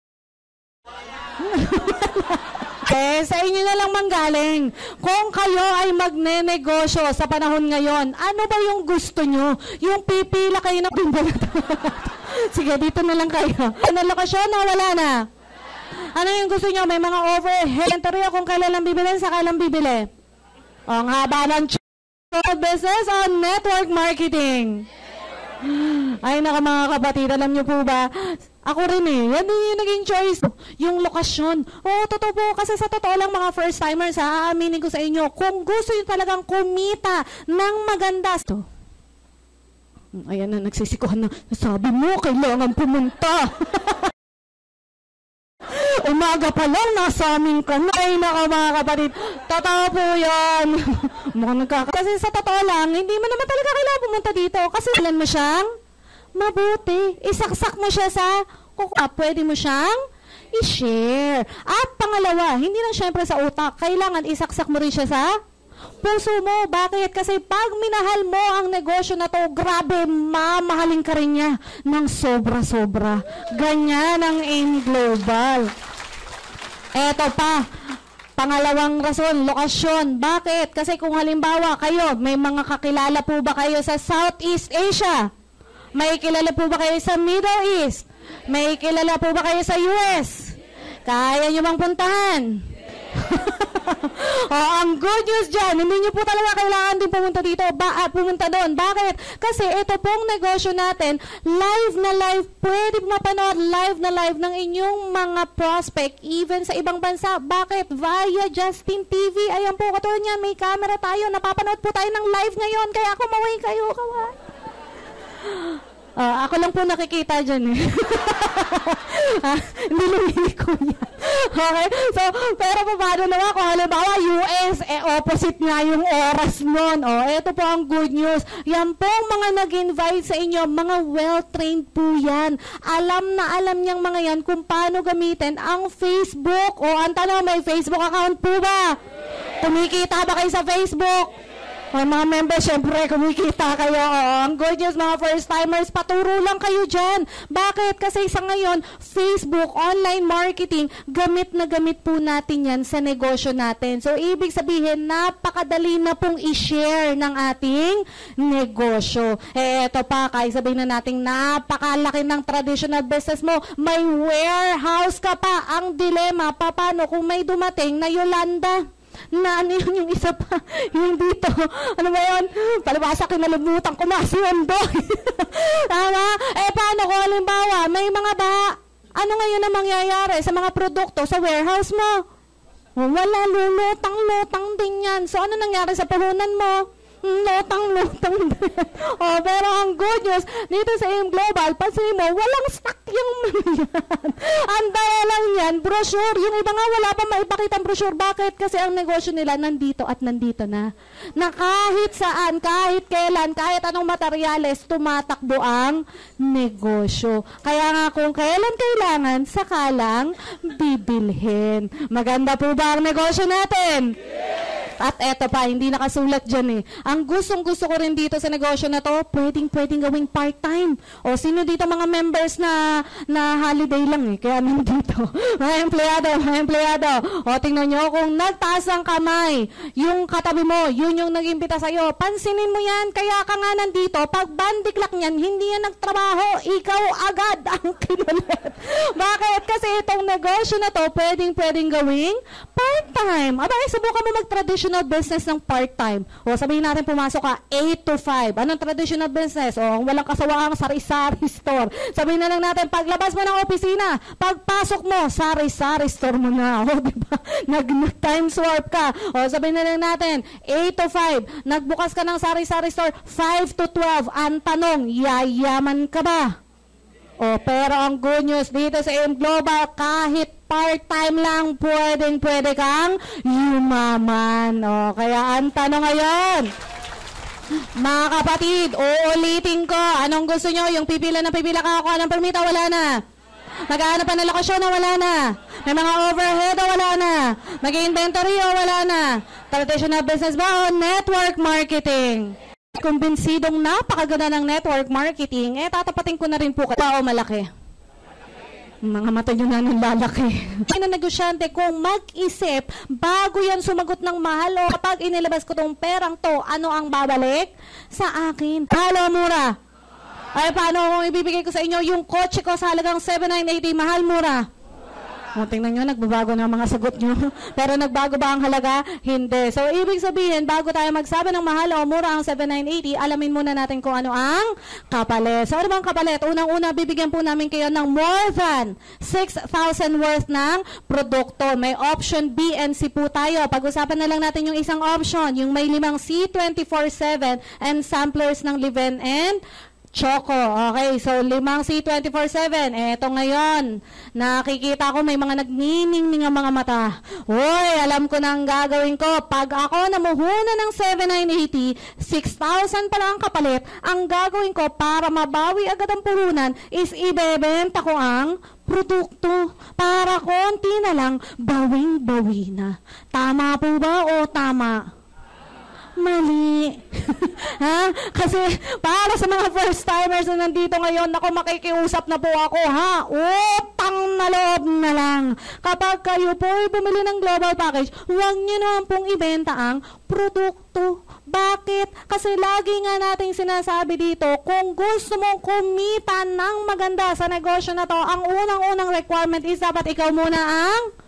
Sa inyo na lang manggaling. Kung kayo ay magne-negosyo sa panahon ngayon, ano ba yung gusto nyo? Yung pipila kayo na sige, dito na lang kayo. Ano lokasyon na wala na? Ano yung gusto nyo? May mga overhead. Inventory kung kailan lang bibili, sa kailan bibili. O, ang haba ng business on network marketing. Ay, naka mga kapatid, alam nyo po ba, ako rin yan yung naging choice. Yung lokasyon. Oo, totoo po. Kasi sa totoo lang mga first timers, aaminin ko sa inyo, kung gusto nyo talagang kumita ng maganda. So, ayan na, nagsisikuhan na. Sabi mo, kailangan pumunta. Umaga pa lang, nasa amin ka na. Ay, naka mga kapatid. Totoo po yan. Kasi sa totoo lang, hindi mo naman talaga kailangan pumunta dito. Kasi alam mo siyang mabuti. Isaksak mo siya sa pwede mo siyang i-share. At pangalawa, hindi lang syempre sa utak. Kailangan isaksak mo rin siya sa puso mo. Bakit? Kasi pag minahal mo ang negosyo na to, grabe, mamahalin ka rin niya ng sobra-sobra. Ganyan ang AIM Global. Eto pa, pangalawang rason, lokasyon. Bakit? Kasi kung halimbawa kayo, may mga kakilala po ba kayo sa Southeast Asia? May kilala po ba kayo sa Middle East? May kilala po ba kayo sa US? Kaya nyo bang puntahan? Ang good news dyan, hindi nyo po talaga kailangan din pumunta dito, pumunta doon. Bakit? Kasi ito pong negosyo natin, live na live, pwede mapanood live na live ng inyong mga prospect, even sa ibang bansa. Bakit? Via Justin TV. Ayan po, katulad niyan, may camera tayo, napapanood po tayo ng live ngayon, kaya kumaway kayo, kaway. Ako lang po nakikita dyan eh. Hindi lumili ko yan. Okay? So, pero paano naman kung halimbawa US, opposite nga yung oras nun. Ito po ang good news. Yan po mga nag-invite sa inyo, mga well-trained po yan. Alam na alam niyang mga yan kung paano gamitin ang Facebook. Ang tanong, may Facebook account po ba? Kumikita ba kayo sa Facebook? Mga members, syempre, kumikita kayo. Ang good news, mga first-timers, paturo lang kayo dyan. Bakit? Kasi sa ngayon, Facebook, online marketing, gamit na gamit po natin yan sa negosyo natin. So, ibig sabihin, napakadali na pong i-share ng ating negosyo. Eto pa, kahit sabihin na natin, napakalaki ng traditional business mo, may warehouse ka pa. Ang dilema, paano kung may dumating na Yolanda? Na ano yun, yung isa pa, yung dito, ano ba yun? Palibasa kinalimutan ko na si Ondoy. Tama? Paano kung halimbawa, may mga baha, ano ngayon ang mangyayari sa mga produkto sa warehouse mo? Wala, lulutang-lutang din yan. So, ano nangyari sa puhunan mo? Lutang-lutang din. Pero ang good news, dito sa AIM Global, pansin mo, walang stock yung yan. Ang daya lang yan, brochure. Yung iba nga wala pa maipakita ang brochure. Bakit? Kasi ang negosyo nila nandito at nandito na. Na kahit saan, kahit kailan, kahit anong materyales, tumatakbo ang negosyo. Kaya nga kung kailan kailangan, sakalang bibilhin. Maganda po ba ang negosyo natin? At eto pa, hindi nakasulat dyan eh. Ang gustong-gusto ko rin dito sa negosyo na to, pwedeng gawing part-time. O sino dito mga members na holiday lang eh, kaya nandito. Mga empleyado. O tingnan nyo, kung nagtaas ang kamay, yung katabi mo, yun yung nag-imbita sa'yo. Pansinin mo yan, kaya ka nga nandito. Pag bandiklak niyan, hindi yan nagtrabaho, ikaw agad ang kinulit. Bakit? Kasi itong negosyo na to, pwedeng gawing part-time. Aba, subukan mo mag-traditional business ng part-time. O sabihin natin pumasok ka 8 to 5. Anong traditional business? O walang kasawaang sari-sari store. Sabihin na lang natin, paglabas mo ng opisina, pagpasok mo, sari-sari store mo na. O diba? Nag-time swap ka. O sabihin na lang natin, 8 to 5. Nagbukas ka ng sari-sari store, 5 to 12. Ang tanong, yayaman ka ba? O, pero ang good news dito sa AM Global, kahit part-time lang, pwede kang yumaman. O, kaya ang tanong ngayon, mga kapatid, uulitin ko, anong gusto nyo? Yung pipila ka, kung anong permita, wala na. Maghahanap pa ng lokasyon na wala na. May mga overhead o wala na. Mag-inventory o wala na. Traditional business ba o network marketing? Kumbinsidong napakaganda ng network marketing, tatapatin ko na rin po kayo malaki. Mga mata nyo na ng lalaki. Ay na negosyante kung mag-isip bago yan sumagot ng mahal o kapag inilabas ko tong perang to, ano ang babalik sa akin? Halo, mura. Ay, paano kung ibibigay ko sa inyo yung kotse ko sa halagang 7,980, mahal, mura? O, tingnan nyo, nagbabago na ang mga sagot nyo. Pero nagbago ba ang halaga? Hindi. So, ibig sabihin, bago tayo magsabi ng mahal o mura ang 7,980, alamin muna natin kung ano ang kapalit. So, ano bang kapalit? Unang-una, bibigyan po namin kayo ng more than 6,000 worth ng produkto. May option B and C po tayo. Pag-usapan na lang natin yung isang option, yung may 5 C 24/7 and samplers ng Liven and Choco. Okay, so 5 C 24/7. Eto ngayon, nakikita ko may mga nagniningning ang mga mata. Uy, alam ko na ang gagawin ko. Pag ako namuhuna ng 7,980, 6,000 pala ang kapalit. Ang gagawin ko para mabawi agad ang puhunan is ibebenta ko ang produkto para konti na lang bawing-bawi na. Tama po ba o tama? Mali. Ha? Kasi para sa mga first-timers na nandito ngayon, ako makikiusap na po ako, ha? Utang na loob na lang. Kapag kayo po ay bumili ng global package, huwag nyo naman pong ibenta ang produkto. Bakit? Kasi lagi nga nating sinasabi dito, kung gusto mong kumita ng maganda sa negosyo na to, ang unang-unang requirement is dapat ikaw muna ang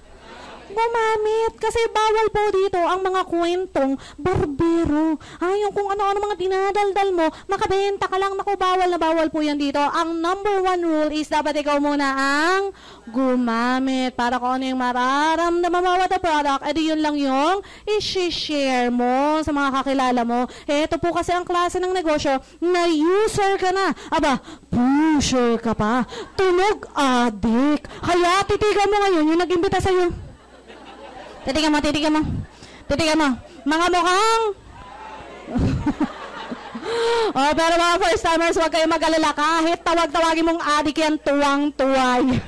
gumamit. Kasi bawal po dito ang mga kwentong barbero. Yung kung ano-ano mga dinadaldal mo, makabenta ka lang. Naku, bawal na bawal po yan dito. Ang number 1 rule is dapat ikaw muna ang gumamit. Para kung ano yung mararamdaman mo about the product, edi yun lang yung i-share mo sa mga kakilala mo. Ito po kasi ang klase ng negosyo na user ka na. Aba, pusher ka pa. Tunog adik. Kaya titigan mo ngayon yung nag-imbita sa'yo. Titigan mo. Mga mukhang pero mga first-timers, huwag kayong mag-alala. Kahit tawagin mong adik yan, tuwang-tuway.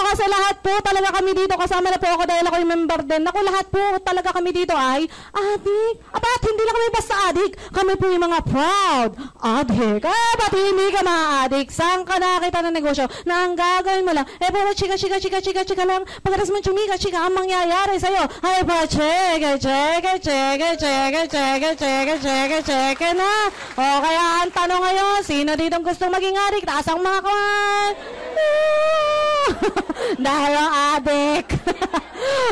Kasi lahat po talaga kami dito, kasama na po ako dahil ako yung member din. Naku, lahat po talaga kami dito ay adik. At hindi lang kami basta adik. Kami po yung mga proud adik. Ba't hindi ka mga adik? Saan ka nakakita ng negosyo na ang gagawin mo lang, puro chika lang. Pagkatas mo chika, ang mangyayari sa'yo, ay pa cheke na. Kaya ang tanong ngayon, sino dito gustong maging adik? Taas ang mga kamay. Dahil ang adik.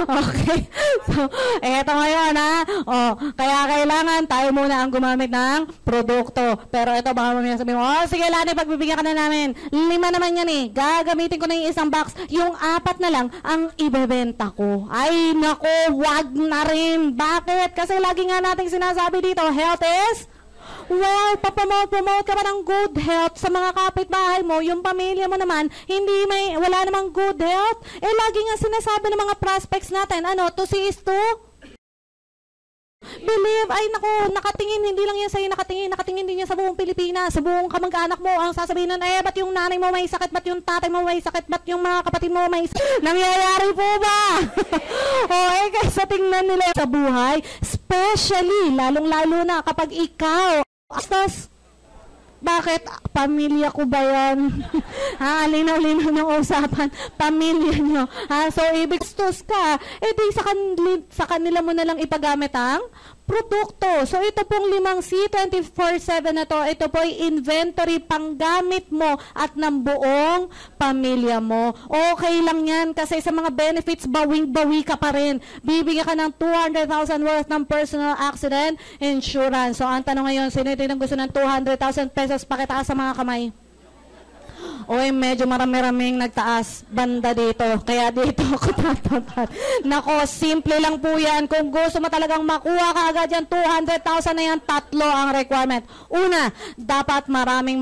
Okay. So, eto ngayon, ha. Kaya kailangan tayo muna ang gumamit ng produkto. Pero ito, baka mamaya sabihin mo, sige, Lani, pagbibigyan ka na namin. 5 naman yan eh. Gagamitin ko na yung isang box. Yung 4 na lang ang ibebenta ko. Ay, nako, wag na rin. Bakit? Kasi lagi nga nating sinasabi dito, health is wow, papromote ka ba ng good health sa mga kapitbahay mo, yung pamilya mo naman, wala namang good health. Lagi nga sinasabi ng mga prospects natin, to see is to believe, ay naku, nakatingin, hindi lang yan sa'yo nakatingin din yan sa buong Pilipinas, sa buong kamag-anak mo. Ang sasabihin nun, ba't yung nanay mo may sakit, ba't yung tatay mo may sakit, ba't yung mga kapatid mo may sakit? Nangyayari po ba? Kaysa tingnan nila sa buhay, especially, lalong-lalo na kapag ikaw, bakit? Pamilya ko ba yan? Linaw-linaw ng usapan. Pamilya nyo. So, ibig gastos ka. Di sa kanila mo na lang ipagamit ang produkto. So, ito pong 5C 24/7 na to, ito po ay inventory panggamit mo at ng buong pamilya mo. Okay lang yan kasi sa mga benefits, bawing-bawi ka pa rin. Bibigyan ka ng 200,000 worth ng personal accident insurance. So, ang tanong ngayon, sino ito gusto ng 200,000 pesos? Pakitaas sa mga kamay. Medyo marami-raming nagtaas banda dito. Kaya dito ako tatapat. Nako, simple lang po yan. Kung gusto mo talagang makuha ka agad yan, 200,000 na yan, 3 ang requirement. Una, dapat maraming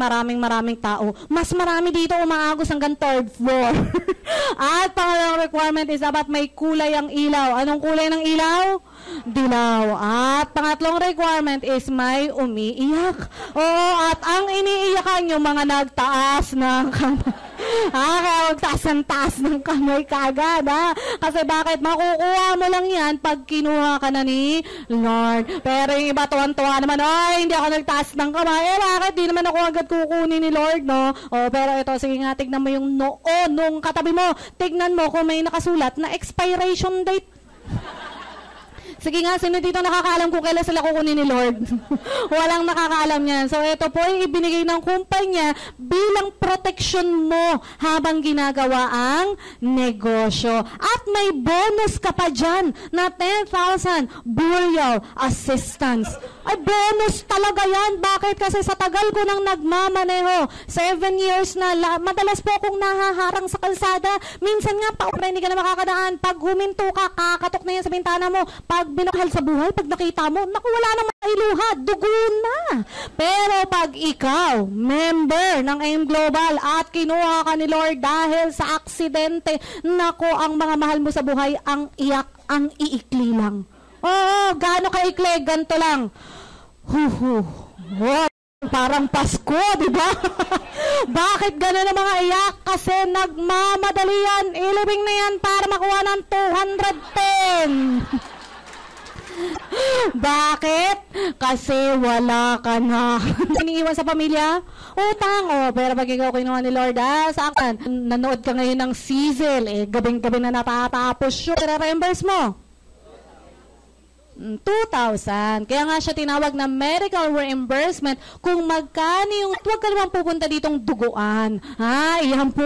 tao. Mas marami dito umaagos hanggang 3rd floor. At pangalawang requirement is dapat may kulay ang ilaw. Anong kulay ng ilaw? Dilaw. At pangatlong requirement is may umiiyak. At ang iniiyakan yung mga nagtaas ng kamay. Kaya magtaas ng taas ng kamay kaagad, Kasi bakit? Makukuha mo lang yan pag kinuha ka na ni Lord. Pero yung iba tuwan-tuwa naman, hindi ako nagtaas ng kamay. Bakit? Di naman ako agad kukunin ni Lord, no? Pero ito, sige nga, tignan mo yung noo nung katabi mo. Tignan mo kung may nakasulat na expiration date. Sige nga, sino dito nakakaalam kung kailan sila kukunin ni Lord? Walang nakakaalam yan. So, ito po ay ibinigay ng kumpanya bilang protection mo habang ginagawa ang negosyo. At may bonus ka pa dyan na 10,000 burial assistance. Ay, bonus talaga yan. Bakit? Kasi sa tagal ko nang nagmamaneho, 7 years na, madalas po akong nahaharang sa kalsada. Minsan nga, hindi ka na makakadaan. Pag huminto ka, kakatok na yan sa bintana mo. Pag binakahal sa buhay, pag nakita mo, naku, wala nang mailuha, dugo na. Pero pag ikaw, member ng AIM Global at kinuha ka ni Lord dahil sa aksidente, naku, ang mga mahal mo sa buhay, ang iyak, ang iikli lang. Gaano kaikli, ganito lang. Parang Pasko, di ba? Bakit gano'n ang mga iyak? Kasi nagmamadali yan. Ilibing na yan para makuha ng 210. Bakit? Kasi wala ka na. Iniiwan sa pamilya? Utang. Pero pag ikaw kinuha ni Lord, sa akin, nanood ka ngayon ng Sizzle, gabing-gabi na natatapos yun. Reimburse mo? 2,000. Kaya nga siya tinawag na medical reimbursement kung magkano yung, huwag ka naman pupunta ditong duguan. Iyan po,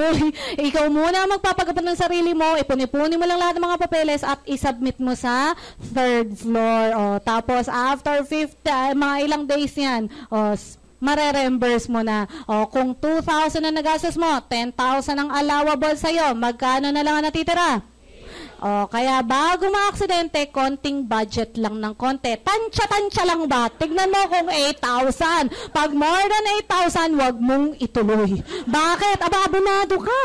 ikaw muna magpapagapat ng sarili mo, ipuni-puni mo lang lahat ng mga papeles at isubmit mo sa 3rd floor. Tapos after 50, mga ilang days yan, mare-reimburse mo na. Kung 2,000 na nagastos mo, 10,000 ang allowable sa'yo, magkano na lang ang natitira? Kaya bago ma-aksidente, konting budget lang ng konti. Tansya-tansya lang ba? Tignan mo kung 8,000. Pag more than 8,000, wag mong ituloy. Bakit? Ababunado ka.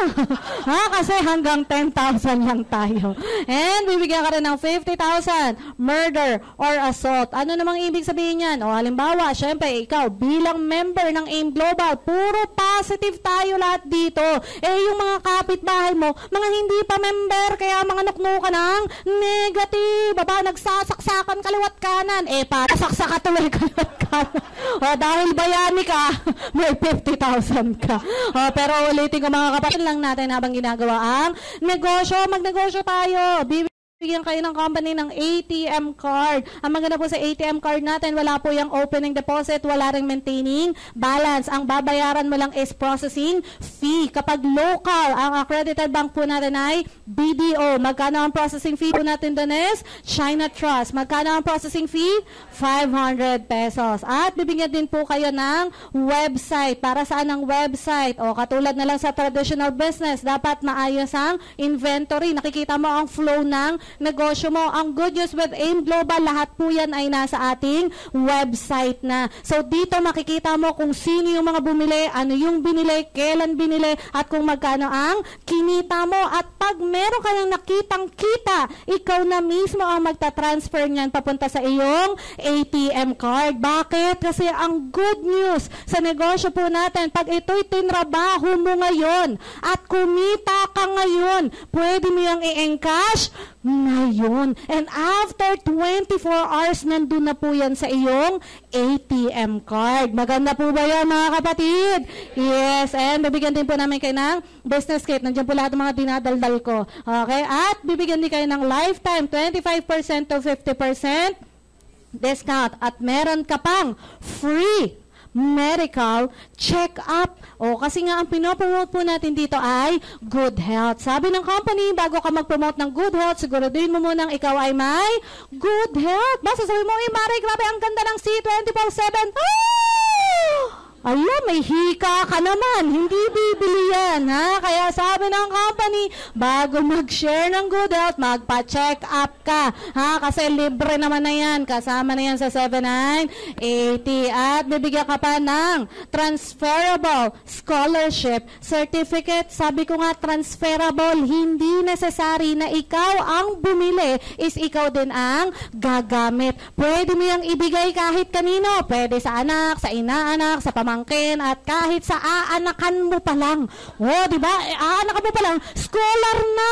Kasi hanggang 10,000 lang tayo. And bibigyan ka rin ng 50,000. Murder or assault. Ano namang ibig sabihin yan? Halimbawa, syempre, ikaw bilang member ng AIM Global, puro positive tayo lahat dito. Yung mga kapitbahay mo, mga hindi pa member, kaya mga nuknuk ka ng negative. Nagsasaksakan kaliwat kanan. Para saksa ka tuloy kaliwat kanan. Dahil bayani ka, may 50,000 ka. Pero ulitin ko mga kapatid lang natin habang ginagawa ang negosyo. Magnegosyo tayo. Bigyan kayo ng company ng ATM card. Ang maganda po sa ATM card natin, wala po yung opening deposit, wala ring maintaining balance. Ang babayaran mo lang is processing fee. Kapag local, ang accredited bank po natin ay BDO. Magkano ang processing fee po natin doon is China Trust. Magkano ang processing fee? 500 pesos. At bibigyan din po kayo ng website. Para saan ang website? Katulad na lang sa traditional business, dapat maayos ang inventory. Nakikita mo ang flow ng negosyo mo. Ang good news with AIM Global, lahat po yan ay nasa ating website na. So dito makikita mo kung sino yung mga bumili, ano yung binili, kailan binili, at kung magkano ang kinita mo. At pag meron ka ng nakitang kita, ikaw na mismo ang magta-transfer niyan papunta sa iyong ATM card. Bakit? Kasi ang good news sa negosyo po natin, pag ito'y tinrabaho mo ngayon at kumita ka ngayon, pwede mo yung i-encash ngayon. And after 24 hours, nandun na po yan sa iyong ATM card. Maganda po ba yan, mga kapatid? Yes, and bibigyan din po namin kayo ng business kit. Nandiyan po lahat ng mga dinadaldal ko. Okay? At bibigyan din kayo ng lifetime 25% to 50% discount. At meron ka pang free medical check-up. O, kasi nga ang pinopromote po natin dito ay good health. Sabi ng company, bago ka mag-promote ng good health, siguraduhin mo munang ikaw ay may good health. Basta sabi mo, Mari, grabe, ang ganda ng C24/7. Ala, may hika ka naman. Hindi bibili yan, ha? Kaya sabi ng company, bago mag-share ng good health, magpa-check up ka. Ha? Kasi libre naman na yan. Kasama na yan sa 7980. At bibigyan ka pa ng transferable scholarship certificate. Sabi ko nga, transferable. Hindi necessary na ikaw ang bumili, is ikaw din ang gagamit. Pwede mo yung ibigay kahit kanino. Pwede sa anak, sa inaanak, sa pamangkin, at kahit sa aanakan mo pa lang. Oh, di ba? Aanakan mo pa lang, scholar na.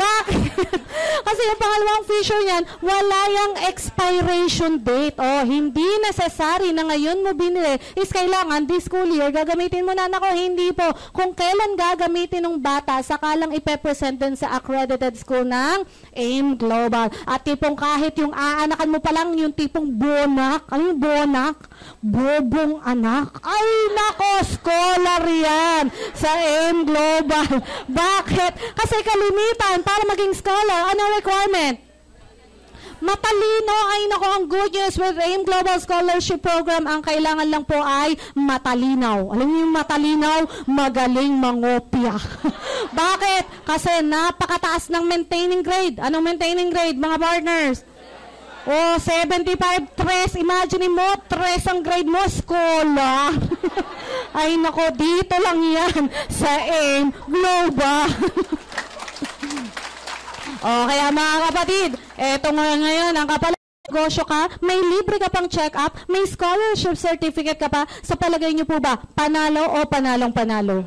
Bakit? Kasi yung pangalawang feature niyan, wala yung expiration date. Oh, hindi necessary na ngayon mo binili, is kailangan this school year gagamitin mo na. Nako, hindi po. Kung kailan gagamitin ng bata, saka lang ipepresent din sa accredited school ng AIM Global. At tipong kahit yung aanakan mo pa lang, yung tipong bonak. Ano yung bonak? Bobong anak. Ay, nako, scholar yan sa AIM Global. Bakit? Kasi kalimitan, para maging scholar, ano requirement? Matalino. Ay, nako, ang good news with AIM Global Scholarship Program, ang kailangan lang po ay matalinaw. Alam niyo yung matalinaw? Magaling mangopya. Bakit? Kasi napakataas ng maintaining grade. Anong maintaining grade, mga partners? Oh, 75, 3. Imagine mo, 3 ang grade mo, scholar. Ay, nako, dito lang yan sa AIM Global. O, kaya mga kapatid, eto nga ngayon, ang negosyo ka, may libre ka pang check-up, may scholarship certificate ka pa. Sa palagay niyo po ba, panalo o panalong-panalo?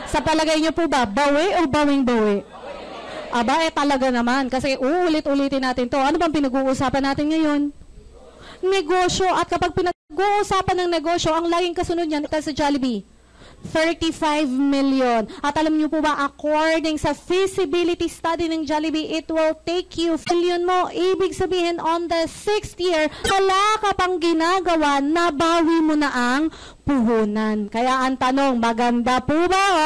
Sa palagay niyo po ba, bawi o bawing-bawi? Aba, talaga naman. Kasi uulit-ulitin natin to. Ano bang pinag-uusapan natin ngayon? Negosyo. At kapag pinag-uusapan ng negosyo, ang laging kasunod niyan, ito sa Jollibee, 35 million. At alam niyo po ba, according sa feasibility study ng Jollibee, it will take you million mo. Ibig sabihin, on the 6th year, wala ka pang ginagawa, nabawi mo na ang puhunan. Kaya ang tanong, maganda po ba o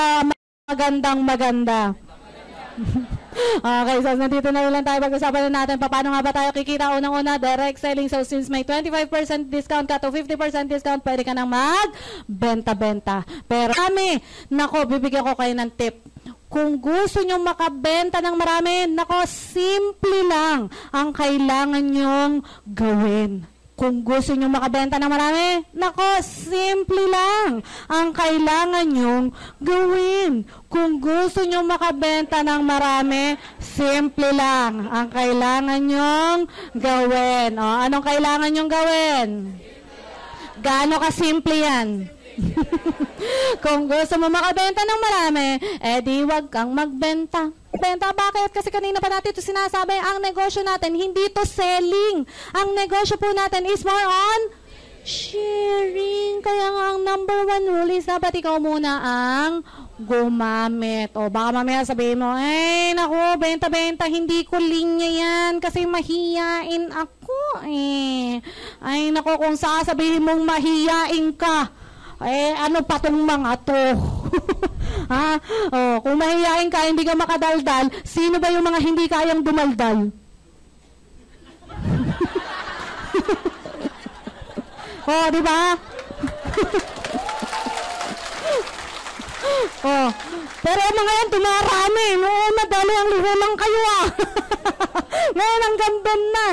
magandang maganda? Okay, so nandito na lang tayo. Pag-usapan na natin paano nga ba tayo kikita. Unang-una, direct selling. So since may 25% discount ka to 50% discount, pwede ka nang mag-benta-benta. Pero kami, nako, bibigyan ko kayo ng tip. Kung gusto nyo makabenta ng marami, nako, simple lang ang kailangan nyong gawin. Kung gusto nyo makabenta ng marami, nako, simple lang ang kailangan nyong gawin. Kung gusto nyo makabenta ng marami, simple lang ang kailangan nyong gawin. O, anong kailangan nyong gawin? Gaano ka-simple yan? Kung gusto mo makabenta ng marami, di wag kang magbenta. Benta, bakit? Kasi kanina pa natin ito sinasabi, ang negosyo natin, hindi to selling. Ang negosyo po natin is more on sharing. Kaya nga ang number 1 rule is dapat ikaw muna ang gumamit. O baka mamaya sabihin mo, naku, benta-benta, hindi ko linya yan kasi mahiyain ako Ay, naku, kung sasabihin mong mahiyain ka, ano pa tong mga to? Ha? Oh, kung mahihayin ka, hindi ka makadaldal, sino ba yung mga hindi kayang dumaldal? Oh, di ba? Oh, pero mga yan, dumarami. Noon, nadali ang liho lang kayo Ngayon hanggang doon na.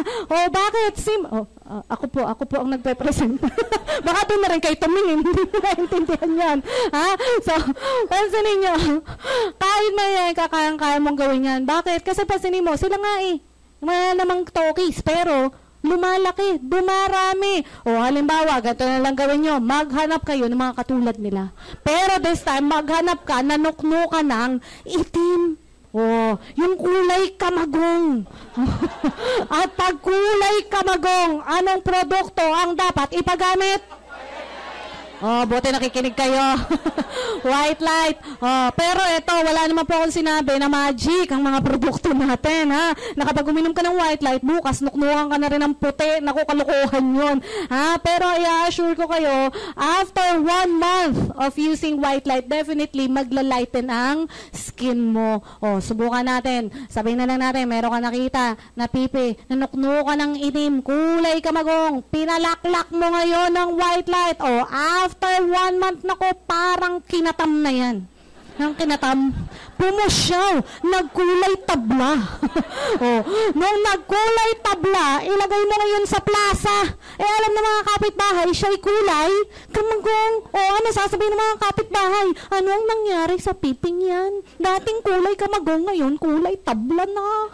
Bakit? Ako po ang nagpe-present. Baka doon na rin kayo tumingin. Hindi mo naintindihan yan. Ha? So, pansinin nyo. Kahit may kaya mong gawin yan. Bakit? Kasi pansinin mo, sila nga mga namang talkies, pero lumalaki, dumarami. Halimbawa, ganito na lang gawin nyo, maghanap kayo ng mga katulad nila. Pero this time, maghanap ka, nanukno ka ng itim. Yung kulay kamagong. At pag kulay kamagong, anong produkto ang dapat ipagamit? Buti nakikinig kayo. White light. Pero ito, wala naman po akong sinabi na magic ang mga produkto natin, ha? Na kapag uminom ka ng white light, bukas nuknukan ka na rin ng puti. Naku, kalokohan yun. Ha? Pero i-assure ko kayo, after 1 month of using white light, definitely maglalighten ang skin mo. Subukan natin. Sabihin na lang natin, meron ka nakita na pipi, nanukno ka ng itim, kulay kamagong, pinalaklak mo ngayon ng white light. After 1 month, nako, parang kinatam na yan. Ang kinatam, pumusyaw, nagkulay tabla. Nung nagkulay tabla, ilagay mo ngayon sa plaza. Alam ng mga kapitbahay, siya'y kulay kamagong. Ano sasabihin ng mga kapitbahay? Ano ang nangyari sa piping yan? Dating kulay kamagong, ngayon kulay tabla na.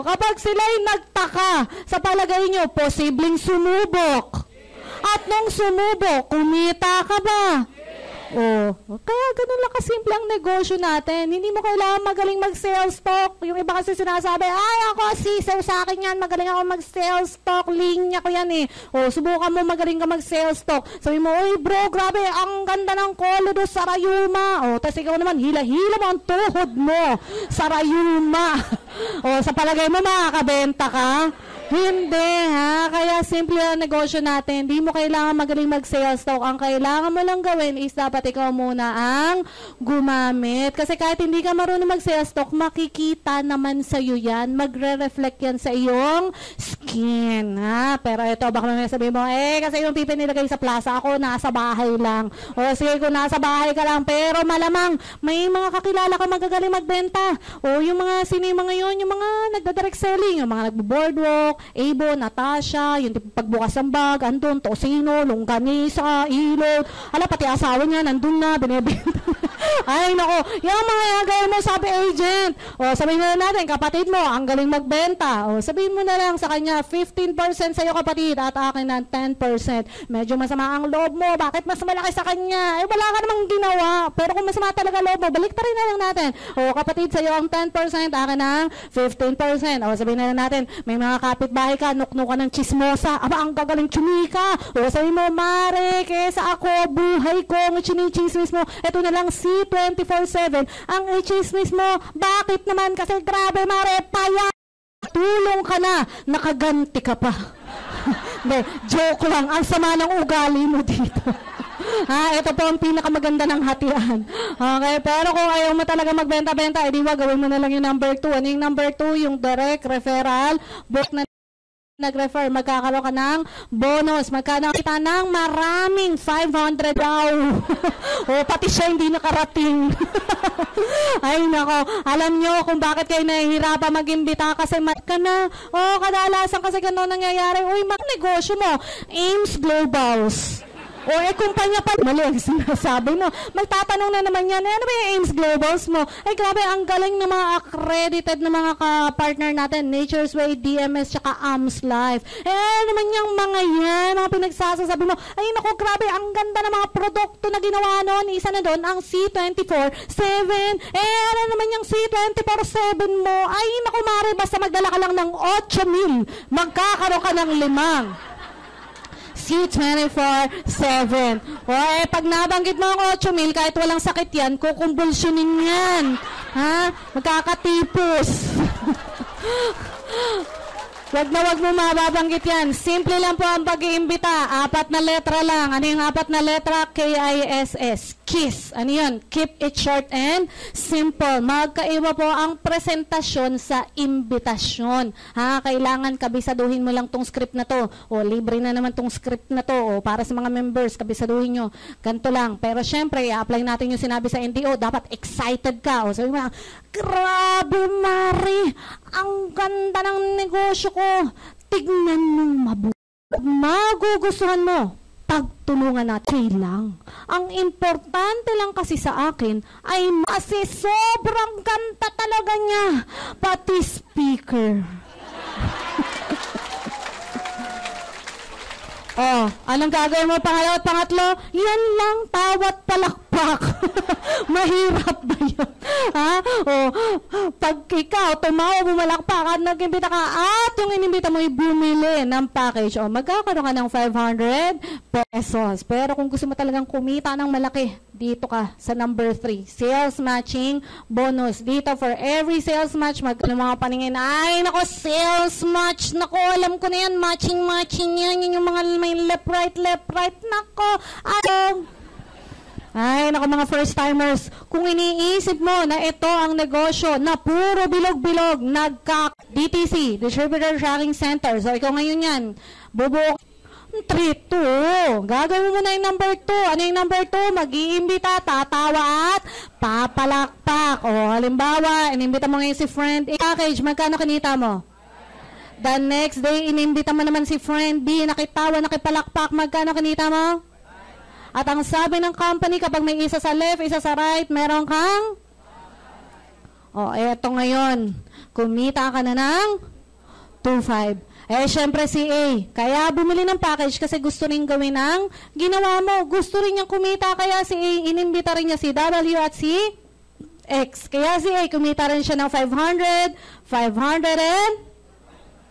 Kapag sila'y nagtaka, sa palagay nyo, posibleng sumubok. At nung sumubok, kumita ka ba? Kaya ganun lang kasimple ang negosyo natin. Hindi mo kailangan magaling mag-sales talk. Yung iba kasi sinasabi, ako sisaw sa akin yan, magaling ako mag-sales talk, linya ko yan subukan mo magaling ka mag-sales talk. Sabi mo, bro, grabe, ang ganda ng kolodo sa rayuma. Tapos ikaw naman, hila-hila mo ang tuhod mo sa rayuma. Sa palagay mo, makakabenta ka? Hindi, ha? Kaya simple ang negosyo natin. Hindi mo kailangan magaling mag-sales talk. Ang kailangan mo lang gawin is dapat ikaw muna ang gumamit. Kasi kahit hindi ka marunong mag-sales talk, makikita naman sa'yo yan. Magre-reflect yan sa iyong skin, ha? Pero ito, baka may sabihin mo, kasi yung pipi nilagay sa plaza, ako nasa bahay lang. Sige, kung nasa bahay ka lang, pero malamang may mga kakilala ka magagaling magbenta. Yung mga sino yung mga yun, yung mga nagda-direct selling, yung mga nagbo-boardwalk, Abo, Natasha, yung pagbukas ng bag, andun, tosino, longganisa, ilot, pati asawa niya, nandun na, binibenta. Ay, nako, yung mga gawin mo, sabi agent. Sabihin na natin, kapatid mo, ang galing magbenta. Sabihin mo na lang sa kanya, 15% sa'yo kapatid, at akin na 10%. Medyo masama ang loob mo, bakit mas malaki sa kanya? Wala ka namang ginawa. Pero kung masama talaga loob mo, balik rin na lang natin. Kapatid, sa'yo ang 10%, akin ang 15%. Sabihin na lang natin, may mga kapitbahay ka, nukno ka ng chismosa, ang gagaling chumika. Sabi mo, mare, kesa ako, buhay ko, ang chinichismis mo, eto na lang si 24/7, ang chismis mo, bakit naman? Kasi grabe, mare, paya, tulong ka na, nakaganti ka pa. Hindi, joke lang, ang sama ng ugali mo dito. Ito po ang pinakamaganda ng hatian. Okay, pero kung ayaw mo talaga magbenta-benta, edi gawin mo na lang yung number 2. Ano yung number 2? Yung direct referral, book na nag-refer, magkakaroon ka ng bonus. Magkano kita ng maraming 500 daw. Pati siya hindi nakarating. Ay, nako. Alam nyo kung bakit kayo nahihirapan mag-imbita kasi mat ka na. Kadalasan kasi gano'n nangyayari. Negosyo mo. Ames Globals. Kumpanya pa. Mali ang sinasabi, no? Magtatanong na naman yan, ano ba yung Ames Globals mo? Grabe, ang galing ng mga accredited na mga ka-partner natin, Nature's Way, DMS, tsaka AMS Life. Naman yung mga yan, mga pinagsasasabi mo, naku, grabe, ang ganda ng mga produkto na ginawa noon. Isa na doon, ang C24/7. Ano naman yung C24/7 mo? Naku, mare, basta magdala ka lang ng 8,000, magkakaroon ka ng 5. C24/7. Pag nabanggit mo ang 8,000, kahit walang sakit yan, kukumbulsyonin yan. Magkakatipos. Wag mo mababanggit yan. Simple lang po ang pag-iimbita. 4 na letra lang. Ano yung 4 na letra? KISS. KISS. Ano yun? Keep it short and simple. Magkaiba po ang presentasyon sa imbitasyon. Kailangan kabisaduhin mo lang tong script na to. Libre na naman tong script na to. Para sa mga members, kabisaduhin nyo. Ganito lang. Pero syempre, i-apply natin yung sinabi sa NDO. Dapat excited ka. Sabi mo, Grabe, Mari. Ang ganda ng negosyo ko. Tignan mong mabuti. Magugustuhan mo. Pagtulungan natin lang. Ang importante lang kasi sa akin ay kasi sobrang ganda talaga niya. Pati speaker. Oh, anong gagawin mo pangalawa at pangatlo? Yan lang, tawat palakpak. Mahirap ba yun? Ha? Oh, pag ikaw, tumawa, bumalakpak at nag-imbita ka at yung inimbita mo bumili ng package, oh, magkakaroon ka ng 500 pesos. Pero kung gusto mo talagang kumita ng malaki, dito ka sa number 3, sales matching bonus. Dito for every sales match, mga paningin, ay nako, sales match, nako, alam ko na yan, matching yan, yun yung mga may left, right, nako, ay, nako mga first timers, kung iniisip mo na ito ang negosyo na puro bilog-bilog, DTC, Distributor Tracking Center, so ikaw ngayon yan, bubuo 3-2. Gagawin mo na yung number 2. Ano yung number 2? Mag-iimbita, tatawa at papalakpak. O, halimbawa, inimbita mo ngayon si friend A package, magkano kinita mo? The next day, inimbita mo naman si friend B, nakitawa, nakipalakpak, magkano kinita mo? At ang sabi ng company, kapag may isa sa left, isa sa right, meron kang? O, eto ngayon. Kumita ka na ng 2.5. Eh, syempre si A. Kaya bumili ng package kasi gusto rin gawin ang ginawa mo. Gusto rin niyang kumita, kaya si A, inimbita rin niya si W at si X. Kaya si A, kumita rin siya ng 500, 500 and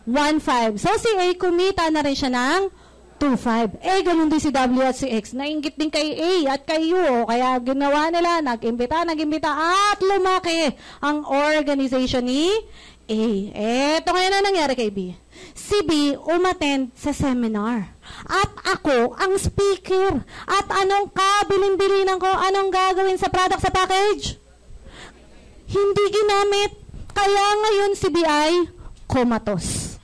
1.5. So si A, kumita na rin siya ng 2.5. Eh, ganun din si W at si X. Nainggit din kay A at kay U. Kaya ginawa nila, nag-imbita at lumaki ang organization ni A. Eto ngayon na nangyari kay B. Si B umattend sa seminar. At ako ang speaker. At anong kabilin-bilinan ko? Anong gagawin sa product sa package? Hindi ginamit. Kaya ngayon si B ay comatose.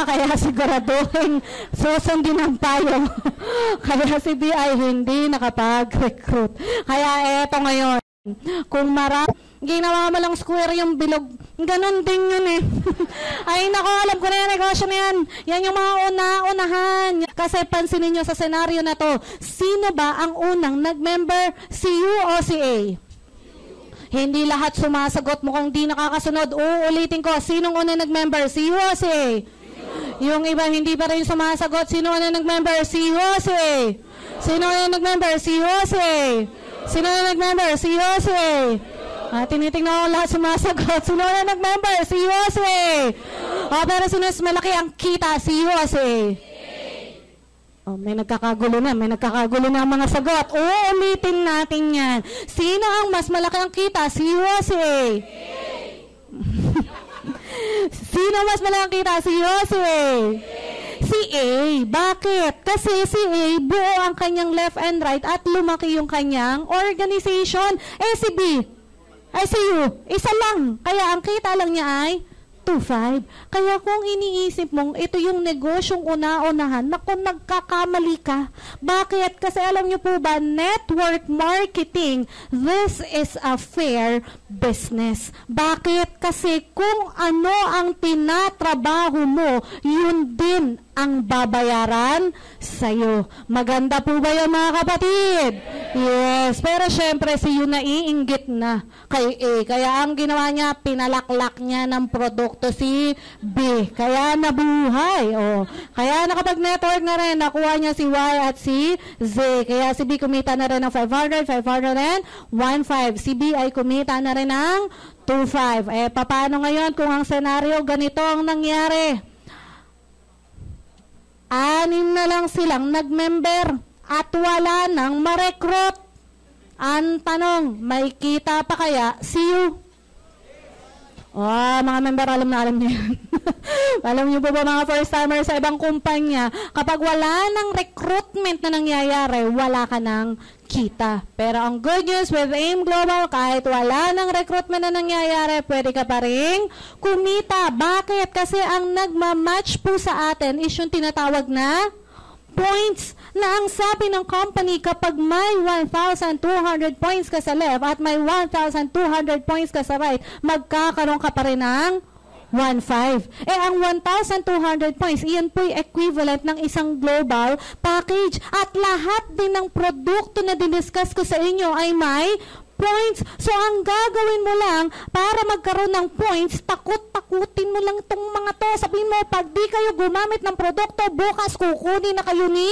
Kaya siguraduhin susundin ang payo. Kaya si B ay hindi nakapag-recruit. Kaya eto ngayon. Kung ginawa mo lang square yung bilog, ganun din yun eh. Ay nako, alam ko na yung negosyo na yan. Yan yung mga unahan. Kasi pansinin nyo sa senaryo na to, sino ba ang unang nag-member? Si U o si A? Hindi lahat sumasagot, mukhang di nakakasunod. Uulitin ko, sinong unang nag-member? Si U o si A? Yung iba hindi pa rin sumasagot, sino unang nag-member? Si U o si A? Sino unang nag-member? Si U o si A? Sino na nag-member? Si Jose. Tinitingnan ko lahat sumasagot. Sino na nag-member? Si Jose. Pero sino mas malaki ang kita? Si Jose. May nagkakagulo na. May nagkakagulo na ang mga sagot. Ulitin natin yan. Sino ang mas malaki ang kita? Si Jose. Sino mas malaki ang kita? Si Jose. Si A. Bakit? Kasi si A, buo ang kanyang left and right at lumaki yung kanyang organization. Si B, si U, isa lang. Kaya ang kita lang niya ay 2.5. Kaya kung iniisip mong ito yung negosyong una-unahan, naku, nagkakamali ka. Bakit? Kasi alam niyo po ba, network marketing, this is a fair business. Bakit? Kasi kung ano ang tinatrabaho mo, yun din ang babayaran sa'yo. Maganda po ba yun, mga kapatid? Yes. Pero syempre, si Yu naiinggit na kay A. Kaya ang ginawa niya, pinalaklak niya ng produkto si B. Kaya nabuhay. Kaya nakapag-network na rin, nakuha niya si Y at si Z. Kaya si B kumita na rin ng 500, 500 and 1.5. Si B ay kumita na rin ng 2.5. Paano ngayon kung ang senaryo ganito ang nangyari? 6 na lang silang nag-member at wala nang ma-recruit. Ang tanong, may kita pa kaya si U? Mga member, alam na alam niyo yan. Alam niyo po ba mga first-timer sa ibang kumpanya, kapag wala nang recruitment na nangyayari, wala ka nang kita. Pero ang good news with AIM Global, kahit wala nang recruitment na nangyayari, pwede ka pa rin kumita. Bakit? Kasi ang nagmamatch po sa atin is yung tinatawag na points na ang sabi ng company kapag may 1,200 points ka sa left at may 1,200 points ka sa right, magkakaroon ka pa rin ng 1,500. Ang 1,200 points, iyan po'y equivalent ng isang global package. At lahat din ng produkto na diniscuss ko sa inyo ay may points. So, ang gagawin mo lang para magkaroon ng points, takot-takutin mo lang itong mga to. Sabihin mo, pag di kayo gumamit ng produkto, bukas kukunin na kayo ni...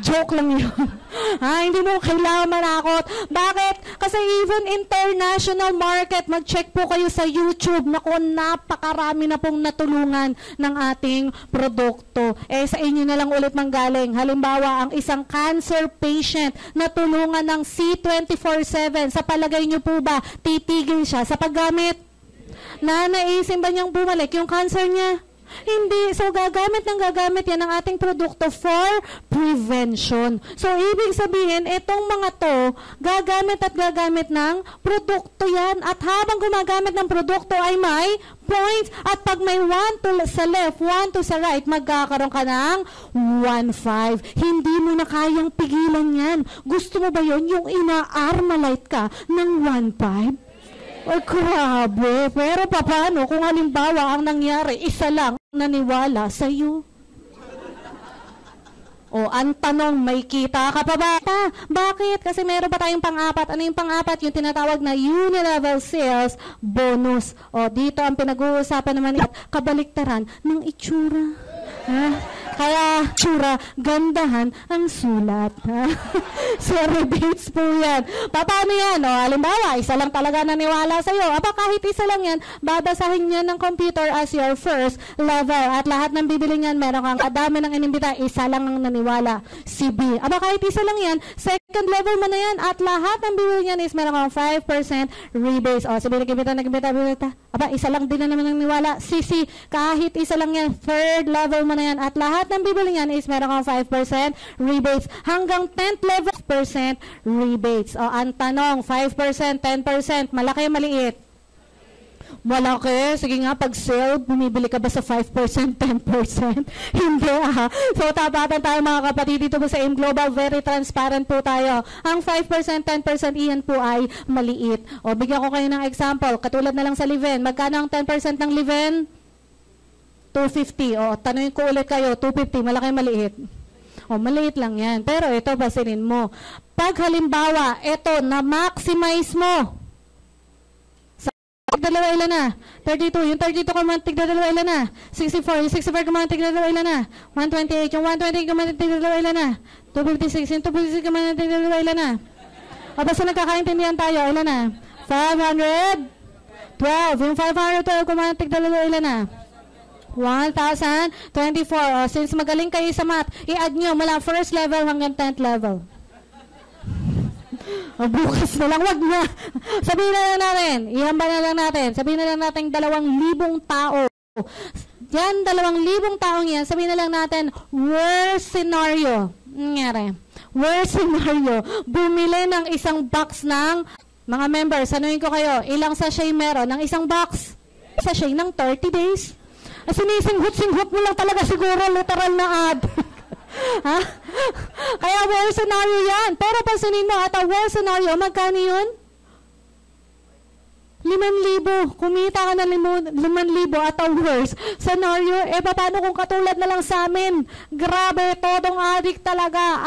Joke lang yun. Hindi mo kailangan manakot. Bakit? Kasi even international market, mag-check po kayo sa YouTube. Naku, napakarami na pong natulungan ng ating produkto. Sa inyo na lang ulit manggaling. Halimbawa, ang isang cancer patient natulungan ng C24/7. Sa palagay nyo po ba, titigil siya sa paggamit? Naisin ba niyang bumalik yung cancer niya? Hindi. So, gagamit yan ng ating produkto for prevention. So, ibig sabihin, itong mga to, gagamit ng produkto yan. At habang gumagamit ng produkto ay may points. At pag may 1 to sa left, 1 to sa right, magkakaroon ka ng 1,500. Hindi mo na kayang pigilan yan. Gusto mo ba yon yung ina-armalite ka ng 1,500? Ay, grabe. Pero paano kung halimbawa ang nangyari, isa lang naniwala sa'yo? Ang tanong, may kita ka pa ba? Bakit? Kasi meron pa tayong pang-apat. Ano yung pang-apat? Yung tinatawag na unilevel sales bonus. Dito ang pinag-uusapan naman at kabaliktaran ng itsura. Kaya, tsura, gandahan ang sulat. So, rebates po yan. Paano yan? Halimbawa, isa lang talaga naniwala sa'yo. Kahit isa lang yan, babasahin niya ng computer as your first level. At lahat ng bibili niyan, meron kang kadami ng inimbita, isa lang ang naniwala. Si B. Kahit isa lang yan, second level mo na yan. At lahat ng bibili niyan is meron kang 5% rebates. Sabi, nagkibita. Isa lang din na naman ang naniwala. Si C. Kahit isa lang yan, third level mo na yan. At lahat ng bibili niyan is meron kang 5% rebates. Hanggang 10th level, percent rebates. Ang tanong, 5%, 10%, malaki, maliit? Malaki. Sige nga, pag sale, bumibili ka ba sa 5%, 10%? Hindi So, tapatan tayo mga kapatid dito po sa AIM Global. Very transparent po tayo. Ang 5%, 10%, iyan po ay maliit. Bigyan ko kayo ng example. Katulad na lang sa Liven. Magkano ang 10% ng Liven? 250. Tanungin ko ulit kayo, 250, malaki, maliit? Maliit lang yan. Pero ito, basinin mo. Pag halimbawa, ito, na-maximize mo. Sa tigdalawa, ilan na? 32. Yung 32 kumantig tigdalawa, ilan na? 64. Yung 64 kumantig tigdalawa, ilan na? 128. Yung 128 kumantig tigdalawa, ilan na? 256. Yung 256 kumantig tigdalawa, ilan na? Basta nagkakaintindihan tayo, ilan na? 512. Yung 512 kumantig tigdalawa, ilan na? 1,024. Since magaling kayo sa math, i-add nyo mula first level hanggang 10th level. Bukas na lang, wag na. Sabihin na lang natin, ihamba na lang natin, sabihin na lang natin 2,000 tao. Yan, 2,000 taong yan, sabihin na lang natin, worst scenario. Nangyari. Worst scenario, bumili ng isang box ng mga members. Sanuhin ko kayo, ilang sachet meron ng isang box? Sachet ng 30 days. Sinisinghot-singhot mo lang talaga siguro, literal na ad. Kaya worst scenario yan. Pero pansinin mo, at a worst scenario, magkano yun? 5,000. Kumita ka ng 5,000 at a worst scenario. Paano kung katulad na lang sa amin? Grabe, todong adik talaga.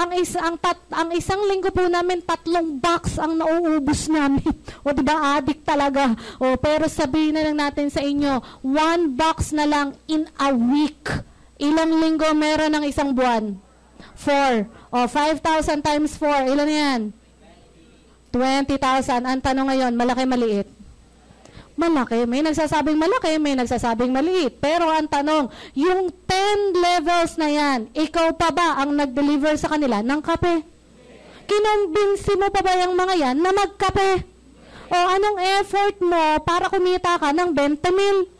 Ang isang linggo po namin, 3 box ang nauubos namin. Diba, adik talaga. Pero sabihin na lang natin sa inyo, 1 box na lang in a week. Ilang linggo meron ng isang buwan? 4. 5,000 times 4. Ilan yan? 20,000. Ang tanong ngayon, malaki, maliit? Malaki. May nagsasabing malaki, may nagsasabing maliit. Pero ang tanong, yung 10 levels na yan, ikaw pa ba ang nag-deliver sa kanila ng kape? Kinumbinsi mo pa ba yung mga yan na magkape? Anong effort mo para kumita ka ng 20,000?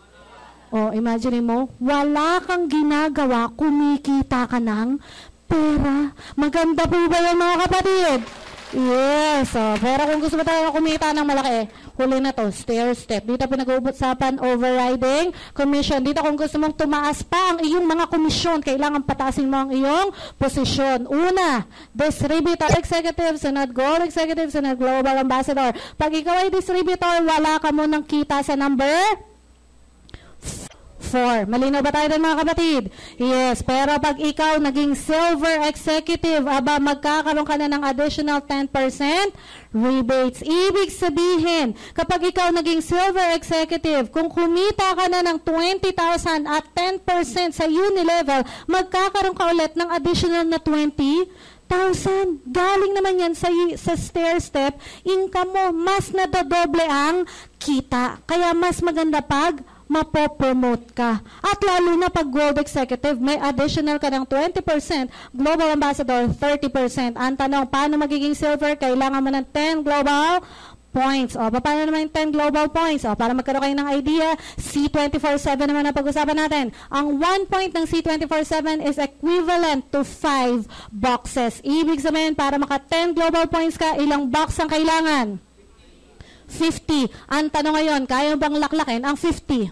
Imagine mo, wala kang ginagawa, kumikita ka ng pera. Maganda po ba yan mga kapatid? Yes, pero kung gusto mo talaga kumita ng malaki, huli na to, stair step. Dito pinag-uusapan, overriding commission. Dito kung gusto mong tumaas pa ang iyong mga komisyon, kailangan pataasin mo ang iyong posisyon. Una, distributor executive, sunod gold executive, sunod global ambassador. Pag ikaw ay distributor, wala ka mo ng kita sa number 4. Malinaw ba tayo din mga kapatid? Yes, pero pag ikaw naging silver executive, magkakaroon ka na ng additional 10% rebates. Ibig sabihin, kapag ikaw naging silver executive, kung kumita ka na ng 20,000 at 10% sa Unilevel, magkakaroon ka ulit ng additional na 20,000. Galing naman yan sa stair step, income mo, mas nadodoble ang kita. Kaya mas maganda pag mapopromote ka. At lalo na pag gold executive, may additional ka ng 20%, global ambassador 30%. Ang tanong, paano magiging silver? Kailangan mo ng 10 global points. Paano naman yung 10 global points? Para magkaroon kayo ng idea, C24/7 naman ang pag-usapan natin. Ang 1 point ng C24/7 is equivalent to 5 boxes. Ibig sabihin, para maka 10 global points ka, ilang box ang kailangan? 50. Ang tanong ngayon, kaya bang laklakin ang 50?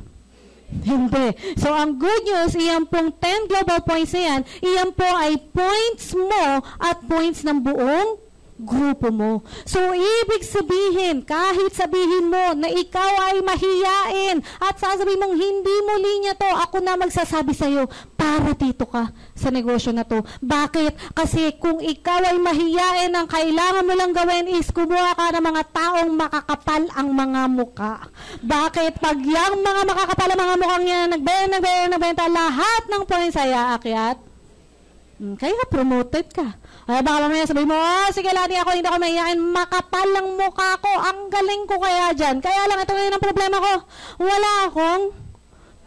Hindi. So, ang good news, iyan pong 10 global points na yan, iyan po ay points mo at points ng buong grupo mo. So, ibig sabihin, kahit sabihin mo na ikaw ay mahiyain at sasabihin mong hindi mo linya to, ako na magsasabi sa'yo, para dito ka sa negosyo na to. Bakit? Kasi kung ikaw ay mahiyain, ang kailangan mo lang gawin is kumuha ka ng mga taong makakapal ang mga muka. Bakit? Pag yung mga makakapal ang mga mukhang yan, nagbenta, lahat ng points ay aakyat. Kaya promoted ka. Ay, baka mamaya sabihin mo, sige lati ako, hindi ako mahihain, makapal lang mukha ko, ang galing ko kaya dyan. Kaya lang, ito ngayon ang problema ko. Wala akong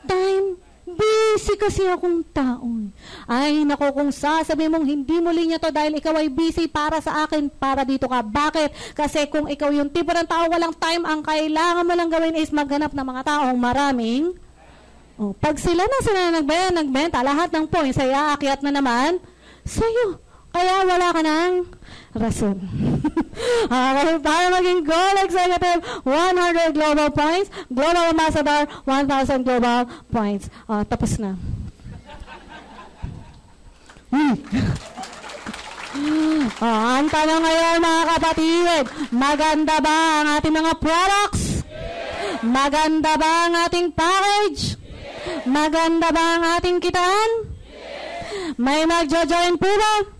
time. Busy kasi akong taon. Ay, nako, kung sasabihin mong hindi mo linya to dahil ikaw ay busy para sa akin, para dito ka. Bakit? Kasi kung ikaw yung tipo ng tao walang time, ang kailangan mo lang gawin is maghanap ng mga taong maraming. Pag sila nagbenta, lahat ng points ay aakyat na naman sa'yo. Kaya wala ka ng rason. Para maging gold executive, 100 global points, global ambassador, 1,000 global points. Tapos na. Ang tanong ngayon mga kapatid, maganda ba ang ating mga products? Maganda ba ang ating package? Maganda ba ang ating kitaan? May magjo-join po ba?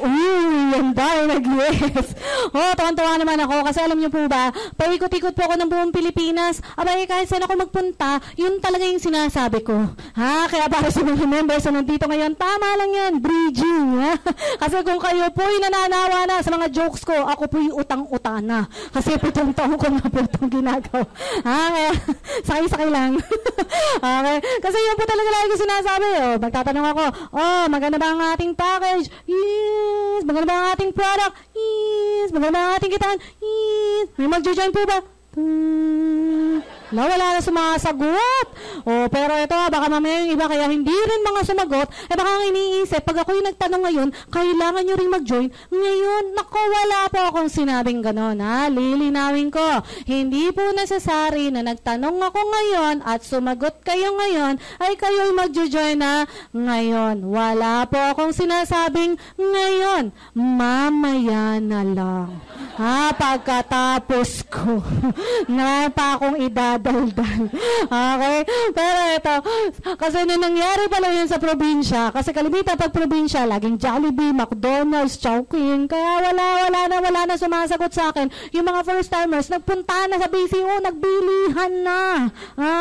Yan dahil nag-yes. Tuwan-tuwa naman ako kasi alam niyo po ba, paikot-ikot po ako ng buong Pilipinas. Abay, kahit saan ako magpunta, yun talaga yung sinasabi ko. Kaya para sa mga members na nandito ngayon, tama lang yan, bridging. Kasi kung kayo po'y nananawa na sa mga jokes ko, ako po'y utang-uta na. Kasi 7 taon ko na po itong ginagawa. Kaya, sakay-sakay lang. Okay. Kasi yun po talaga lagi ko sinasabi. Magtatanong ako, maganda ba ang ating package? Yes. Maganda ba ang ating product? Yes. Maganda ba ang ating kitaan? Yes. May mag-join po ba? Wala na sumasagot. Pero ito, baka mamaya yung iba kaya hindi rin mga sumagot, baka ang iniisip, pag ako yung nagtanong ngayon, kailangan nyo rin mag-join. Ngayon, naku, wala po akong sinabing gano'n, lilinawin ko. Hindi po necessary na nagtanong ako ngayon at sumagot kayo ngayon, ay kayo'y mag-join na ngayon. Wala po akong sinasabing ngayon. Mamaya na lang. Pagkatapos ko, na pa akong idadaldal. Okay? Pero ito, kasi nung nangyari pala yun sa probinsya, kasi kalimitan pag probinsya, laging Jollibee, McDonald's, Chowking, kaya wala na sumasagot sa akin. Yung mga first-timers, nagpunta na sa BCO, nagbilihan na.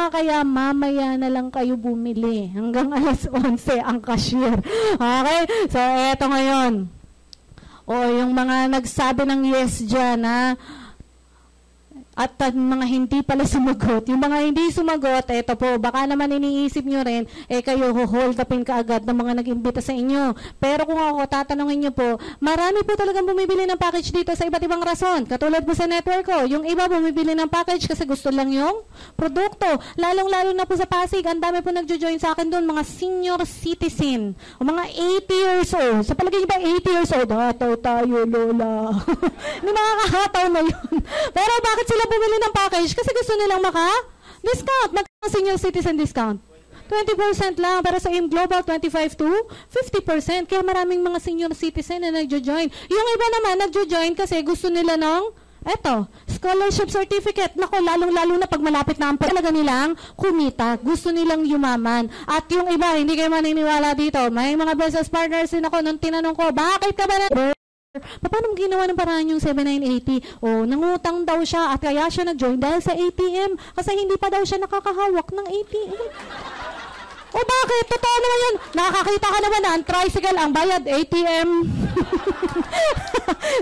Kaya mamaya na lang kayo bumili. Hanggang alas 11 ang cashier. Okay? So, eto ngayon. Yung mga nagsabi ng yes dyan, At mga hindi pala sumagot. Yung mga hindi sumagot, eto po, baka naman iniisip nyo rin, kayo hold upin ka agad ng mga nag-imbita sa inyo. Pero kung ako, tatanungin nyo po, marami po talagang bumibili ng package dito sa iba't ibang rason. Katulad po sa network ko, yung iba bumibili ng package kasi gusto lang yung produkto. Lalong-lalo na po sa Pasig, ang dami po nagjo-join sa akin doon, mga senior citizen, o mga 80 years old. Sa palagay nyo ba 80 years old? Hataw tayo, lola. Hindi makakahataw na yun. Pero bakit sila bumili ng package? Kasi gusto nilang discount. Senior citizen discount. 20% lang. Pero sa AIM Global, 25 to 50%. Kaya maraming mga senior citizen na nagjo-join. Yung iba naman, nagjo-join kasi gusto nila ng scholarship certificate. Nako, lalong-lalo na pag malapit na ang talaga nilang kumita. Gusto nilang yumaman. At yung iba, hindi kayo maniniwala dito. May mga business partners din ako nung tinanong ko, bakit ka ba paano ginawa ng paraan yung 7980? Nangutang daw siya at kaya siya nag-join dahil sa ATM kasi hindi pa daw siya nakakahawak ng ATM. Bakit? Totoo naman yun. Nakakita ka naman na ang tricycle, ang bayad, ATM.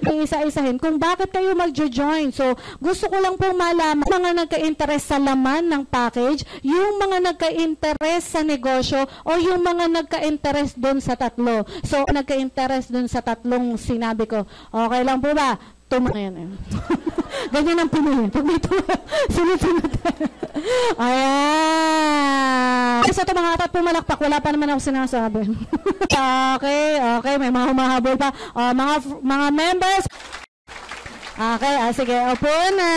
Isa-isahin kung bakit kayo mag-join. So, gusto ko lang pong malaman mga nagka-interest sa laman ng package, yung mga nagka-interest sa negosyo, o yung mga nagka-interest doon sa tatlo. So, nagka-interest doon sa tatlong sinabi ko. Okay lang po ba? Ganyan ang Pinoy. Pag may sunod-sunod. Ayan. Sa ito mga atat pumalakpak, wala pa naman ako sinasabi. Okay. May mga humahabol pa. Mga members. Okay, sige, upo na.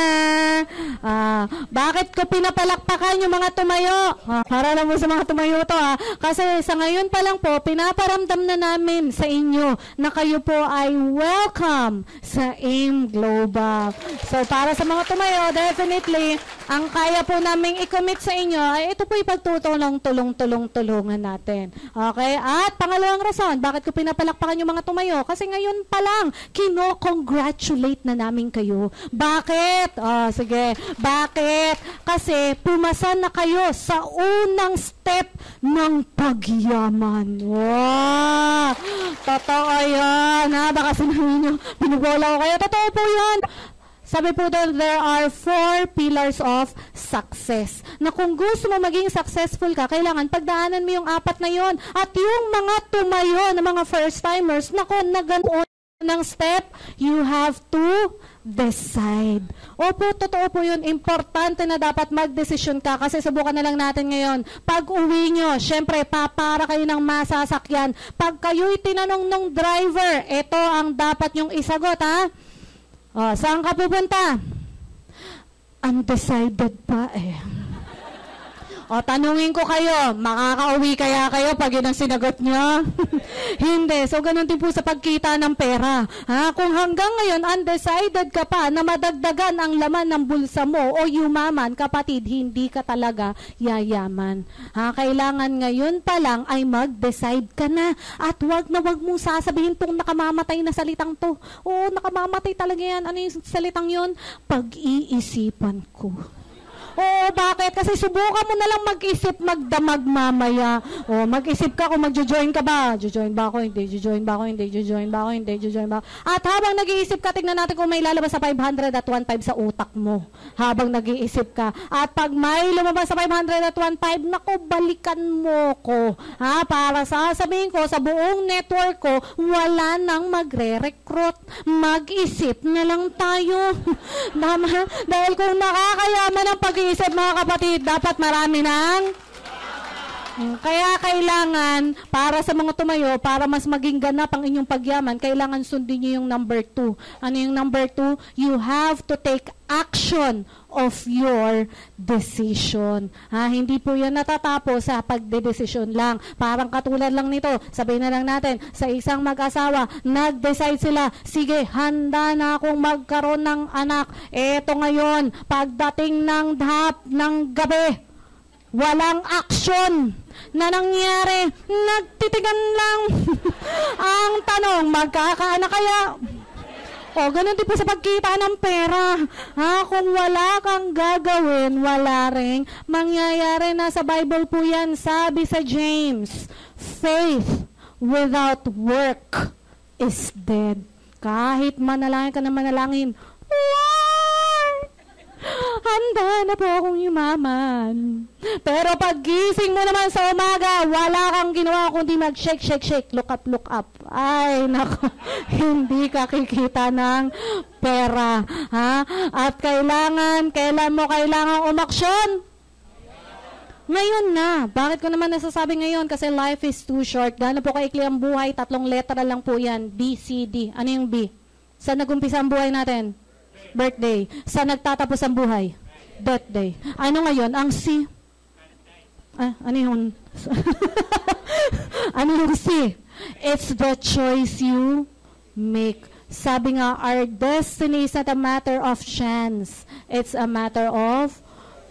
Bakit ko pinapalakpakan yung mga tumayo? Para lang mo sa mga tumayo to Kasi sa ngayon pa lang po, pinaparamdam na namin sa inyo na kayo po ay welcome sa AIM Global. So para sa mga tumayo, definitely, ang kaya po naming i-commit sa inyo ay ito po ipagtutulong-tulungan natin. Okay? At pangalawang rason, bakit ko pinapalakpakan yung mga tumayo? Kasi ngayon pa lang, kino-congratulate na namin kayo. Bakit? Sige. Bakit? Kasi pumasa na kayo sa unang step ng pagyaman. Wow! Totoo yan. Baka sinabi nyo, pinubola ko kayo. Totoo po yan. Sabi po doon, there are 4 pillars of success. Na kung gusto mo maging successful ka, kailangan pagdaanan mo yung 4 na yon. At yung mga tumayo na mga first-timers, na ganoon ng step, you have to decide. Opo, totoo po yun. Importante na dapat mag-desisyon ka kasi subukan na lang natin ngayon. Pag uwi nyo, syempre, papara kayo ng masasakyan. Pag kayo'y tinanong ng driver, ito ang dapat nyong isagot, saan ka pupunta? Undecided pa tanungin ko kayo, makakauwi kaya kayo pag yun ang sinagot nyo? Hindi. So, ganun din po sa pagkita ng pera. Kung hanggang ngayon, undecided ka pa na madagdagan ang laman ng bulsa mo o yumaman, kapatid, hindi ka talaga yayaman. Kailangan ngayon pa lang ay mag-decide ka na. At wag mong sasabihin tong nakamamatay na salitang to. Oo, nakamamatay talaga yan. Ano yung salitang yun? Pag-iisipan ko. Bakit? Kasi subukan mo na lang mag-isip, magdamag mamaya. Mag-isip ka kung mag-join ka ba. Join ba ako? Hindi. Join ba ako? Hindi. Join ba ako? Hindi. Join ba ako? At habang nag-iisip ka, tignan natin kung may lalabas sa 500 at 1.5 sa utak mo. Habang nag-iisip ka. At pag may lumabas sa 500 at 1.5, naku, balikan mo ko. Para sasabihin ko, sa buong network ko, wala nang magre-recruit. Mag-isip na lang tayo. Dahil kung nakakayaman ang pag-iisip, mga kapatid, dapat marami ng kaya kailangan, para sa mga tumayo, para mas maging ganap ang inyong pagyaman, kailangan sundin nyo yung number 2. Ano yung number 2? You have to take action of your decision. Hindi po yan natatapos sa pagdedesisyon lang. Parang katulad lang nito, sabihin na lang natin, sa isang mag-asawa, nag-decide sila, sige, handa na akong magkaroon ng anak. Eto ngayon, pagdating ng gabi, walang action na nangyari. Nagtitigan lang. Ang tanong, magkakaanak kaya? Ganun din po sa pagkita ng pera. Kung wala kang gagawin, wala ring mangyayari. Na sa Bible po yan, sabi sa James, faith without work is dead. Kahit manalangin ka na manalangin, Lord, handa na po akong yumaman. Pero pag gising mo naman sa umaga, wala kang ginawa kundi mag-shake, shake, shake, look up, look up. Ay, nako, hindi ka kikita ng pera. Ha? At kailan mo kailangan umaksyon? Ngayon na. Bakit ko naman nasasabi ngayon? Kasi life is too short. Gaano po kaikli ang buhay? 3 letra lang po yan. B, C, D. Ano yung B? Saan nagumpisa ang buhay natin? Birthday. Saan nagtatapos ang buhay? Death day. Ano ngayon? Ang C? Ano yung... ano yung C? It's the choice you make. Sabi nga, our destiny is not a matter of chance. It's a matter of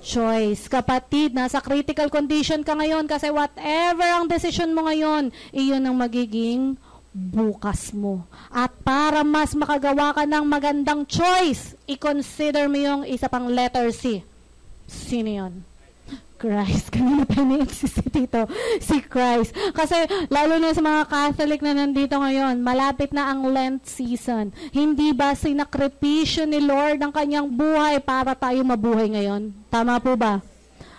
choice. Kapatid, nasa critical condition ka ngayon kasi whatever ang decision mo ngayon, iyon ang magiging bukas mo. At para mas makagawa ka ng magandang choice, i-consider mo yung isa pang letter C. Sino yun? Christ. Kanina pa ni-exist dito. Si Christ. Kasi lalo na sa mga Catholic na nandito ngayon, malapit na ang Lent season. Hindi ba sinakripisyo ni Lord ang kanyang buhay para tayo mabuhay ngayon? Tama po ba?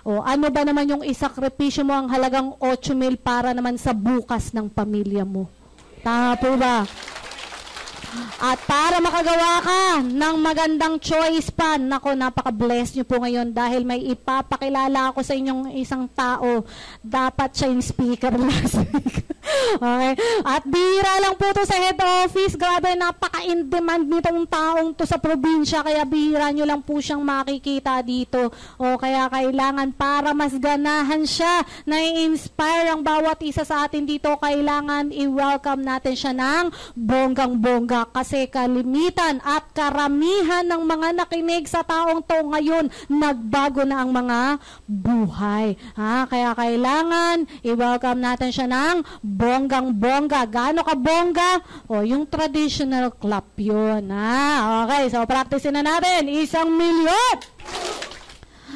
O ano ba naman yung isakripisyo mo ang halagang 8,000 para naman sa bukas ng pamilya mo? Tama po ba? At para makagawa ka ng magandang choice pa, nako, napaka-bless nyo po ngayon dahil may ipapakilala ako sa inyong isang tao. Dapat siya yung speaker last week. Okay? At bihira lang po to sa head office. Grabe, napaka-in-demand nitong taong to sa probinsya. Kaya bihira nyo lang po siyang makikita dito. O kaya kailangan para mas ganahan siya na i-inspire ang bawat isa sa atin dito, kailangan i-welcome natin siya ng bonggang-bongga. Kasi kalimitan at karamihan ng mga nakinig sa taong to ngayon, nagbago na ang mga buhay. Ha? Kaya kailangan i-welcome natin siya ng bonggang-bongga. Gaano ka bongga? O, yung traditional clap yun. Ha? Okay, so practicein na natin. 1,000,000.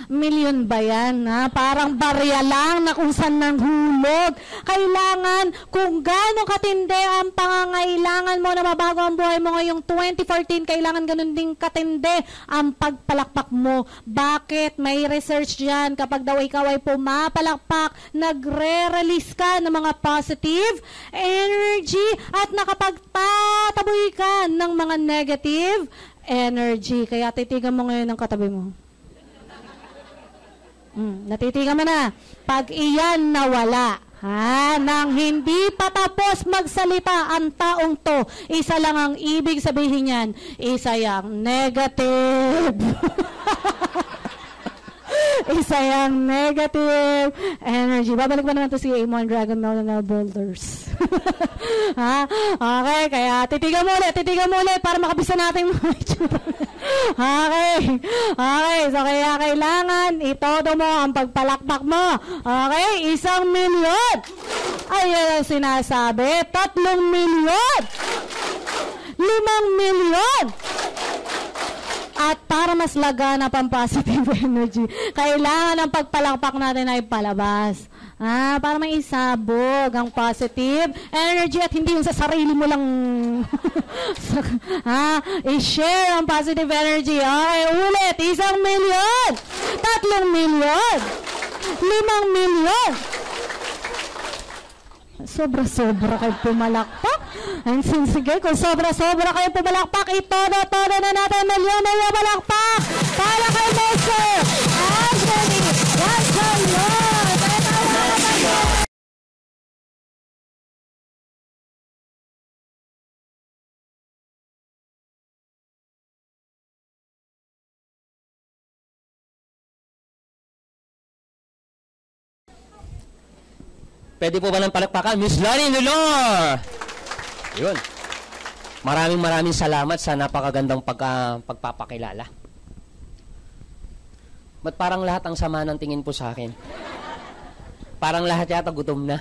Milyon ba yan? Ha? Parang barya lang na kung saan nanghulog. Kailangan, kung gaano katindi ang pangangailangan mo na mabago ang buhay mo ngayong 2014, kailangan ganun din katindi ang pagpalakpak mo. Bakit? May research dyan. Kapag daw ikaw ay pumapalakpak, nagre-release ka ng mga positive energy at nakapagtataboy ka ng mga negative energy. Kaya titigan mo ngayon ang katabi mo. Natitigan mo na. Pag iyan nawala, nang hindi pa tapos magsalita ang taong to, isa lang ang ibig sabihin niyan, isa yang negative. Isa yung negative energy. Babalik pa naman to si Amon Dragon Melonel Boulders. Ha? Okay, kaya titigan mo ulit para makabisa natin mga itsura. Okay. Okay, so kaya kailangan itodo mo ang pagpalakpak mo. Okay, 1,000,000. Ayun ang sinasabi. 3,000,000. 5,000,000. At para mas lagana pang positive energy, kailangan ang pagpalakpak natin ay palabas. Para may isabog ang positive energy at hindi yung sa sarili mo lang. I-share ang positive energy. Okay, ulit. 1,000,000. 3,000,000. 5,000,000. Sobra-sobra kayo pumalakpak. And sige, kung sobra-sobra kayo pumalakpak, itodo-todo na natin milyon palakpak para kay Mr. Anthony Ransalon. Pwede po ba ng palakpakan? Miss Lani Nulor! Yun. Maraming salamat sa napakagandang pagpapakilala. Ba't parang lahat ang sama ng tingin po sa akin? Parang lahat yata gutom na.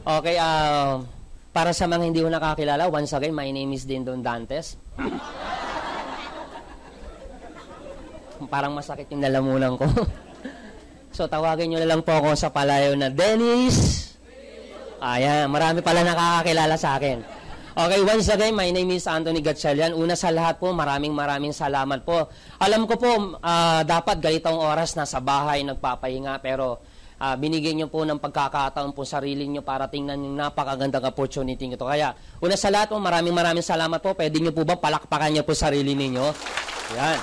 Okay, para sa mga hindi ko nakakilala, once again, my name is Dindon Dantes. Parang masakit yung lalamunan ko. So, tawagin nyo na lang po ako sa palayo na Dennis. Ayan, marami pala nakakakilala sa akin. Okay, once again, my name is Anthony Gatchalian. Una sa lahat po, maraming salamat po. Alam ko po, dapat ganitong oras nasa bahay, nagpapahinga, pero binigyan niyo po ng pagkakataon po sarili niyo para tingnan yung napakagandang opportunity ito. Kaya, una sa lahat po, maraming salamat po. Pwede niyo po ba palakpakan niyo po sarili ninyo? Yan.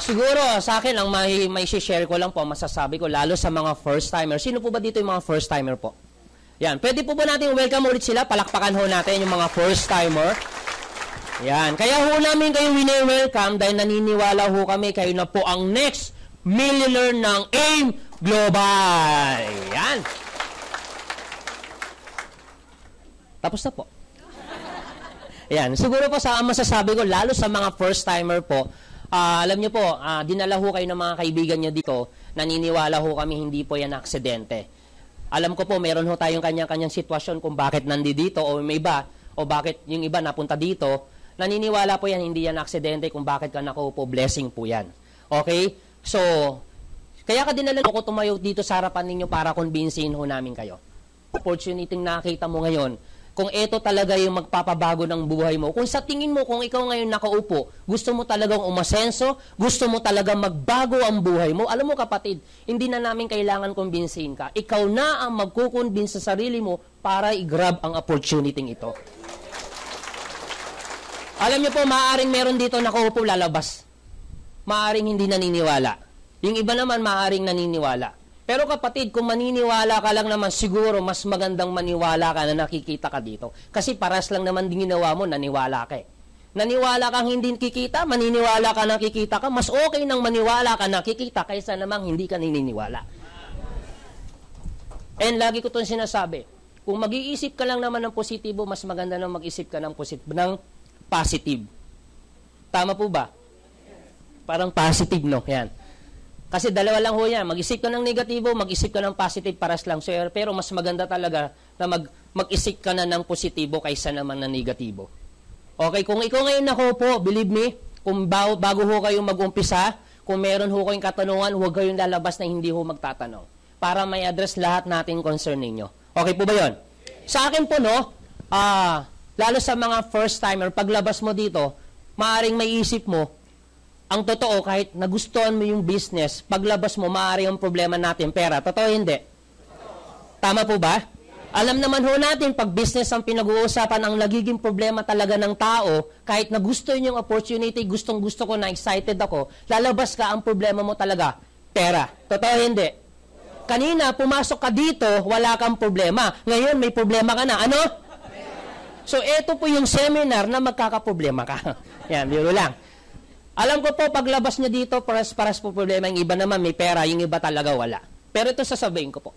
Siguro sa akin ang may share ko lang po, masasabi ko, lalo sa mga first-timer. Sino po ba dito yung mga first-timer po? Yan. Pwede po ba natin welcome ulit sila? Palakpakan ho natin yung mga first-timer. Yan. Kaya ho namin kayo wini-welcome dahil naniniwala ho kami kayo na po ang next millionaire ng AIM Global. Yan. Tapos na po. Yan. Siguro po sa masasabi ko, lalo sa mga first-timer po, alam niyo po, dinala ho kayo ng mga kaibigan niyo dito, naniniwala ho kami hindi po yan aksidente. Alam ko po, meron ho tayong kanya-kanyang sitwasyon kung bakit nandito o may iba, o bakit yung iba napunta dito. Naniniwala po yan, hindi yan aksidente kung bakit ka nakaupo, blessing po yan. Okay? So, kaya ka dinala ko tumayo dito sa harapan ninyo para convincein ho namin kayo. Opportunity nakita mo ngayon, kung ito talaga yung magpapabago ng buhay mo, kung sa tingin mo, kung ikaw ngayon nakaupo, gusto mo talagang umasenso, gusto mo talagang magbago ang buhay mo, alam mo kapatid, hindi na namin kailangan kumbinsihin ka. Ikaw na ang magkukumbinse sa sarili mo para i-grab ang opportunity ito. Alam niyo po, maaaring meron dito nakaupo lalabas. Maaaring hindi naniniwala. Yung iba naman maaaring naniniwala. Pero kapatid, kung maniniwala ka lang naman, siguro mas magandang maniwala ka na nakikita ka dito. Kasi paras lang naman din ginawa mo, naniwala ka eh. Naniwala kang hindi kikita, maniniwala ka nakikita ka, mas okay nang maniwala ka nakikita kaysa namang hindi ka naniniwala. And lagi ko itong sinasabi, kung mag-iisip ka lang naman ng positibo, mas maganda nang mag-isip ka ng positive. Tama po ba? Parang positive, no? Yan. Kasi dalawa lang ho yan. Mag-isip ka ng negatibo, mag-isip ka ng positive, paras lang. So, pero mas maganda talaga na mag-isip ka na ng positibo kaysa naman ng negatibo. Okay, kung ikaw ngayon nakaupo, believe me, kung bago ho kayong mag-umpisa, kung meron ho kayong katanungan, huwag kayong lalabas na hindi ho magtatanong. Para may address lahat nating concern ninyo. Okay po ba yun? Sa akin po, no, lalo sa mga first-timer, paglabas mo dito, maaaring may isip mo, ang totoo, kahit nagustuhan mo yung business, paglabas mo, maaari ang problema natin, pera. Totoo hindi? Tama po ba? Alam naman ho natin, pag business ang pinag-uusapan, ang nagiging problema talaga ng tao, kahit nagustuhan yung opportunity, gustong-gusto ko na excited ako, lalabas ka, ang problema mo talaga, pera. Totoo hindi? Kanina, pumasok ka dito, wala kang problema. Ngayon, may problema ka na. Ano? So, ito po yung seminar na magkakaproblema ka. Yan, biro lang. Alam ko po, paglabas niya dito, paras po problema. Yung iba naman may pera, yung iba talaga wala. Pero ito sasabihin ko po.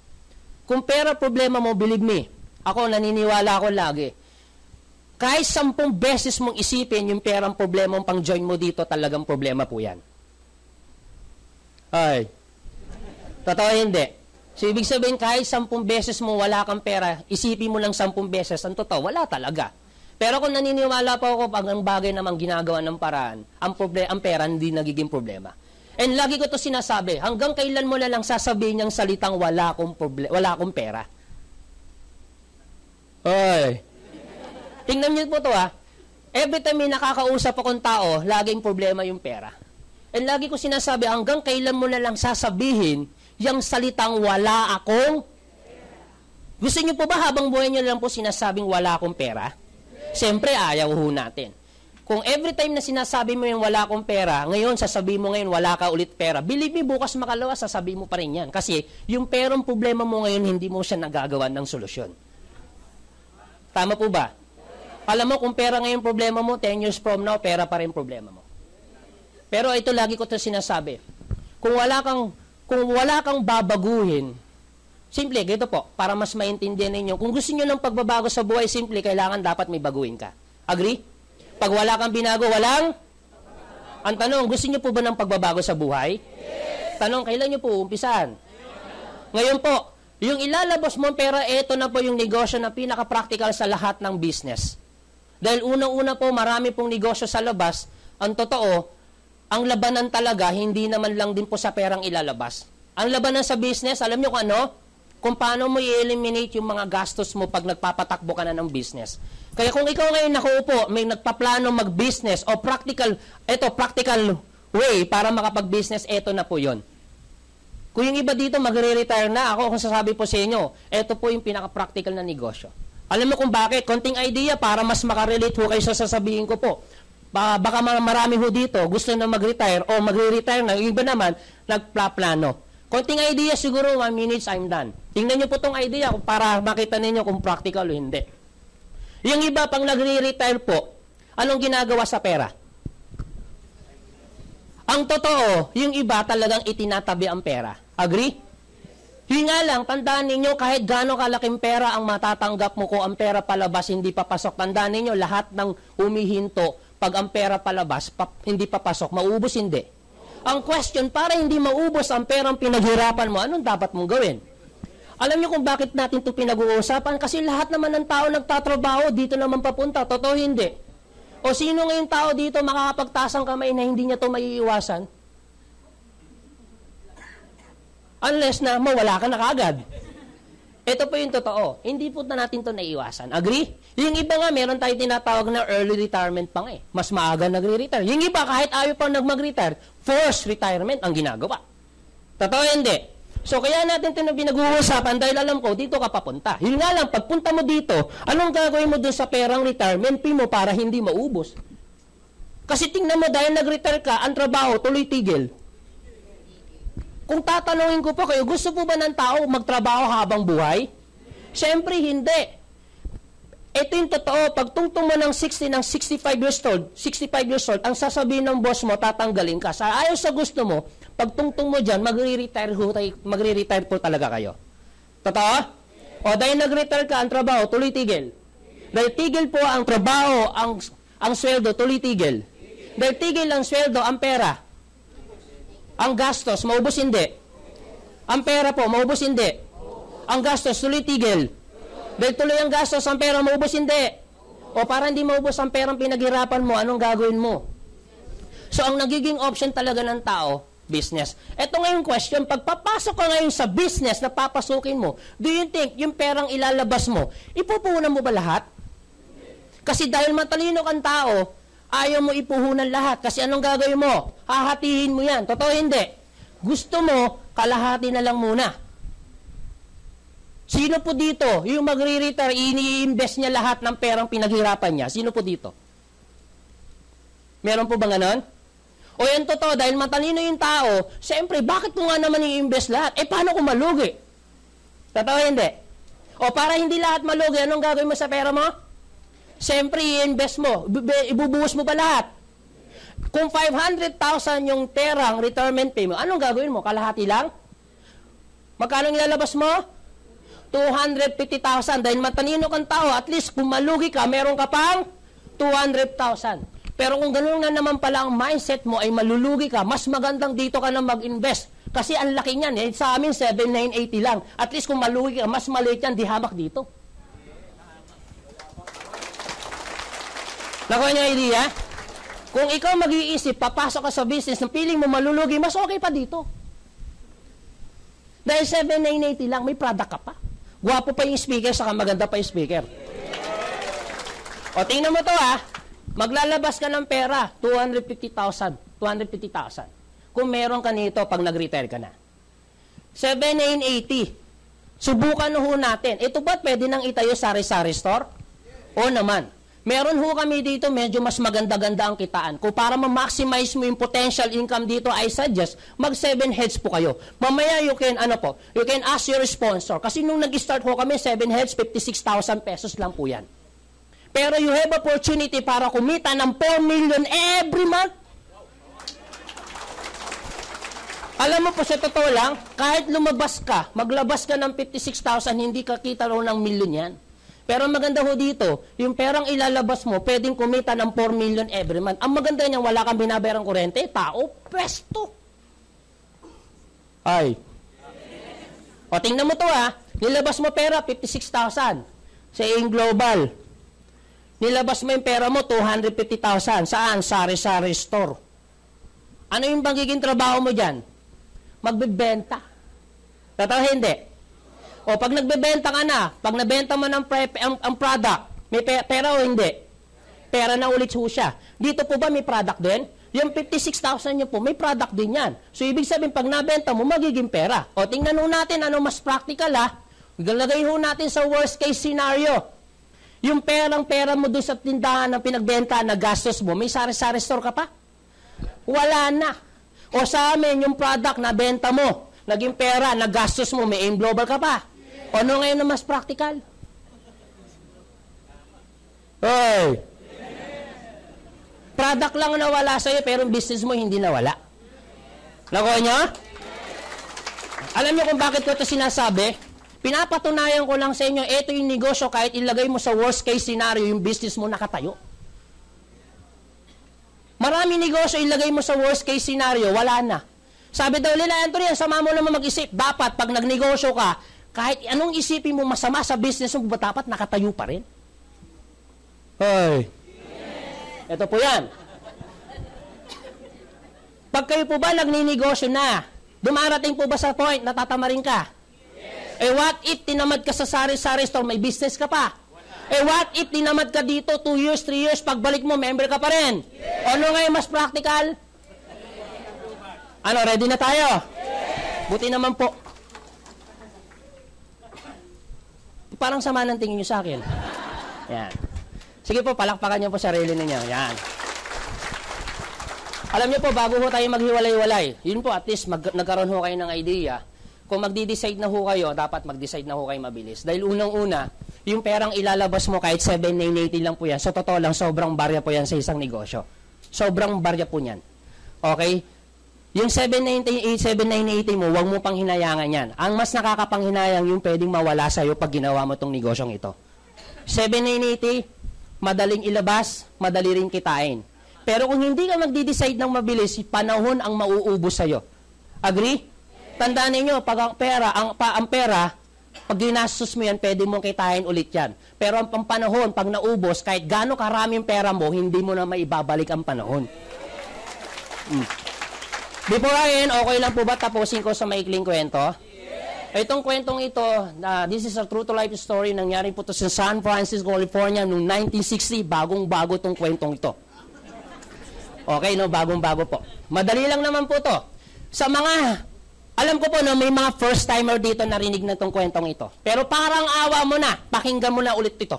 Kung pera problema mo, believe me, ako naniniwala ako lagi. Kahit 10 beses mong isipin yung perang problema mong pang-join mo dito, talagang problema po yan. Ay. Totoo hindi. So, ibig sabihin, kahit 10 beses mo wala kang pera, isipin mo lang 10 beses, ang totoo, wala talaga. Pero kung naniniwala po ako, pag ang bagay namang ginagawa ng paraan, ang pera hindi nagiging problema. And lagi ko to sinasabi, hanggang kailan mo na lang sasabihin niyang salitang wala akong pera. Oy. Tingnan niyo po to Every time may nakakausap akong tao, laging problema yung pera. And lagi ko sinasabi, hanggang kailan mo na lang sasabihin yung salitang wala akong pera. Gusto niyo po ba habang buhay niyo lang po sinasabing wala akong pera? Siyempre, ayaw ho natin. Kung every time na sinasabi mo yung wala akong pera, ngayon sasabihin mo ngayon wala ka ulit pera, believe me, bukas makalawa, sasabihin mo pa rin yan. Kasi yung perang problema mo ngayon, hindi mo siya nagagawa ng solusyon. Tama po ba? Alam mo, kung pera ngayon problema mo, 10 years from now, pera pa rin problema mo. Pero ito lagi ko ito sinasabi. Kung wala kang babaguhin, simple, ganito po, para mas maintindihan ninyo. Kung gusto niyo ng pagbabago sa buhay, simple, kailangan dapat may baguhin ka. Agree? Pag wala kang binago, walang? Ang tanong, gusto niyo po ba ng pagbabago sa buhay? Yes. Tanong, kailan niyo po umpisahan? Ngayon po, yung ilalabas mong pera, ito na po yung negosyo na pinaka-practical sa lahat ng business. Dahil unang-una po, marami pong negosyo sa labas. Ang totoo, ang labanan talaga, hindi naman lang din po sa perang ilalabas. Ang labanan sa business, alam niyo kung ano? kung paano mo i-eliminate yung mga gastos mo pag nagpapatakbo ka na ng business. Kaya kung ikaw ngayon nakaupo, may nagpaplano mag-business o practical way para makapag-business, eto na po yon. Kung yung iba dito magre-retire na, ako kung sasabi po sa inyo, eto po yung pinaka-practical na negosyo. Alam mo kung bakit? Konting idea para mas makarelate ho kayo sa sasabihin ko po. Baka marami ho dito gusto na mag-retire o magre-retire na, yung iba naman nagplaplano. Konting idea siguro, 1 minutes, I'm done. Tingnan nyo po tong idea para makita ninyo kung practical o hindi. Yung iba pang nagre-retire po, anong ginagawa sa pera? Ang totoo, yung iba talagang itinatabi ang pera. Agree? Yun nga lang, tandaan ninyo, kahit gaano kalaking pera ang matatanggap mo kung ang pera palabas hindi papasok. Tandaan ninyo, lahat ng humihinto, pag ang pera palabas, hindi papasok, maubos hindi. Ang question, para hindi maubos ang perang pinaghirapan mo, anong dapat mong gawin? Alam niyo kung bakit natin ito pinag-uusapan? Kasi lahat naman ng tao nagtatrabaho, dito naman papunta. Totoo hindi. O sino ngayong tao dito makakapagtaas ang kamay na hindi niya ito maiiwasan? Unless na mawala ka na kaagad. Ito po yung totoo. Hindi po na natin ito naiiwasan. Agree? Yung iba nga, meron tayo tinatawag na early retirement pang eh. Mas maaga nagre-retire. Yung iba, kahit ayaw pang mag-retire, forced retirement ang ginagawa. Totoo hindi? So, kaya natin ito na pinag-uusapan dahil alam ko, dito ka papunta. Yun nga lang, pagpunta mo dito, anong gagawin mo dun sa perang retirement fee mo para hindi maubos? Kasi tingnan mo, dahil nag-retire ka, ang trabaho, tuloy tigil. Kung tatanungin ko po kayo, gusto po ba ng tao magtrabaho habang buhay? Siyempre, hindi. Ito yung totoo, pag tungtong mo ng 60, ng 65 years old, ang sasabihin ng boss mo, tatanggalin ka. Sa ayaw sa gusto mo, pag tungtong mo dyan, magre-retire po talaga kayo. Totoo? O dahil nag-retire ka, ang trabaho, tuloy tigil. Dahil tigil po ang trabaho, ang sweldo, tuloy tigil. Dahil tigil ang sweldo, ang pera. Ang gastos, maubos hindi. Ang pera po, maubos hindi. Ang gastos, tuloy tigil. Dahil tuloy ang gastos, ang pera, maubos hindi. O para hindi maubos ang perang pinaghirapan mo, anong gagawin mo? So, ang nagiging option talaga ng tao, business. Ito ngayong question, pag papasok ka ngayon sa business na papasukin mo, do you think yung perang ilalabas mo, ipupuhunan mo ba lahat? Kasi dahil matalino kang tao, ayaw mo ipuhunan lahat. Kasi anong gagawin mo? Hahatiin mo yan. Totoo hindi. Gusto mo, kalahati na lang muna. Sino po dito? Yung magre-retire, ini-invest niya lahat ng perang pinaghirapan niya. Sino po dito? Meron po ba ganon? O yan totoo, dahil matalino yung tao, siyempre, bakit ko nga naman i-invest lahat? Paano kung malugi? Totoo hindi? O para hindi lahat malugi, anong gagawin mo sa pera mo? Siyempre, i-invest mo. Ibubuhos mo ba lahat? Kung 500,000 yung perang retirement pay mo, anong gagawin mo? Kalahati lang? Magkano ilalabas mo? 250,000. Dahil matalino kang tao, at least kung malugi ka, meron ka pang 200,000. Pero kung gano'n na naman pala ang mindset mo ay malulugi ka, mas magandang dito ka na mag-invest. Kasi ang laki niyan, sa amin 7,980 lang. At least kung malugi ka, mas maliit yan, di hamak dito. Nakuha niyo idea? Kung ikaw mag-iisip, papasok ka sa business, ng piling mo malulugi, mas okay pa dito. Dahil 7,980 lang, may product ka pa. Gwapo pa yung speaker, saka maganda pa yung speaker. O, tingnan mo to maglalabas ka ng pera, 250,000. Kung meron ka nito pag nag-retire ka na. 7,980. Subukan ho natin. Ito ba pwede nang itayo sari-sari store? O naman. Meron ho kami dito, medyo mas maganda-ganda ang kitaan. Kung para ma-maximize mo yung potential income dito, I suggest, mag 7 heads po kayo. Mamaya you can ask your sponsor. Kasi nung nag-start ho kami, 7 heads, 56,000 pesos lang po yan. Pero you have opportunity para kumita ng 4 million every month. Alam mo po, sa totoo lang, kahit lumabas ka, maglabas ka ng 56,000, hindi ka kita raw ng million yan. Pero maganda ho dito, yung perang ilalabas mo, pwedeng kumita ng 4 million every month. Ang maganda niyan, wala kang binabayarang kurente, tao, pwesto. Ay. O, tingnan mo to nilabas mo pera, 56,000. Sa Global. Nilabas mo yung pera mo, 250,000. Saan? Sari-sari store. Ano yung magiging trabaho mo dyan? Magbibenta. Totoo hindi? O O pag nagbebenta ka na, pag nabenta mo ng ang product, may pera o hindi? Pera na ulit ho siya. Dito po ba may product din? Yung 56,000 nyo po, may product din yan. So, ibig sabihin, pag nabenta mo, magiging pera. O, tingnan ho natin ano mas practical, ha? Lagay ho natin sa worst case scenario. Yung pera mo doon sa tindahan ng pinagbenta na gastos mo, may sari-sari store ka pa? Wala na. O sa amin, yung product na benta mo, naging pera, nagastos mo, may aim global ka pa. O ano ngayon na mas practical? Hey! Product lang nawala sa'yo, pero yung business mo hindi nawala. Nakuha nyo? Alam nyo kung bakit ko ito sinasabi? Pinapatunayan ko lang sa inyo, ito yung negosyo, kahit ilagay mo sa worst case scenario, yung business mo nakatayo. Maraming negosyo, ilagay mo sa worst case scenario, wala na. Sabi daw nila, Anthony, sama mo naman mag-isip. Dapat, pag nagnegosyo ka, kahit anong isipin mo masama sa business mo, dapat nakatayo pa rin. Hoy. Ito po yan. Pag kayo po ba nagninegosyo na, dumarating po ba sa point na tatamarin ka? Yes. Eh what if tinamad ka sa sari-sari store, may business ka pa? Wala. Eh what if tinamad ka dito 2 years, 3 years, pagbalik mo, member ka pa rin? Yes. Ano ngayon mas practical? Ano, ready na tayo? Yes. Buti naman po. Parang sama ng tingin nyo sa akin. Yan. Sige po, palakpakan niyo po sarili ninyo. Yan. Alam niyo po, bago ho tayo maghiwalay-walay, yun po, at least nagkaroon ho kayo ng idea. Kung magdi-decide na ho kayo, dapat mag-decide na ho kayo mabilis. Dahil unang-una, yung perang ilalabas mo kahit 7,980 lang po yan, sa totoo lang, sobrang barya po yan sa isang negosyo. Sobrang barya po yan. Okay? Yung 7,980 mo, huwag mo pang hinayangan yan. Ang mas nakakapanghinayang yung pwedeng mawala sa'yo pag ginawa mo itong negosyong ito. 7,980, madaling ilabas, madali rin kitain. Pero kung hindi ka magdi-decide ng mabilis, panahon ang mauubos sa'yo. Agree? Tandaan ninyo, pag ang pera, pag ginastos mo yan, pwede mong kitain ulit yan. Pero ang panahon, pag naubos, kahit gaano karaming pera mo, hindi mo na maibabalik ang panahon. Before I end, okay lang po ba tapusin ko sa maikling kwento? Itong kwentong ito, this is a true to life story, nangyari po ito sa San Francisco, California noong 1960, bagong-bago itong kwentong ito. Okay, no, bagong-bago po. Madali lang naman po ito. Sa mga, alam ko po, no, may mga first-timer dito narinig na itong kwentong ito. Pero parang awa mo na, pakinggan mo na ulit ito.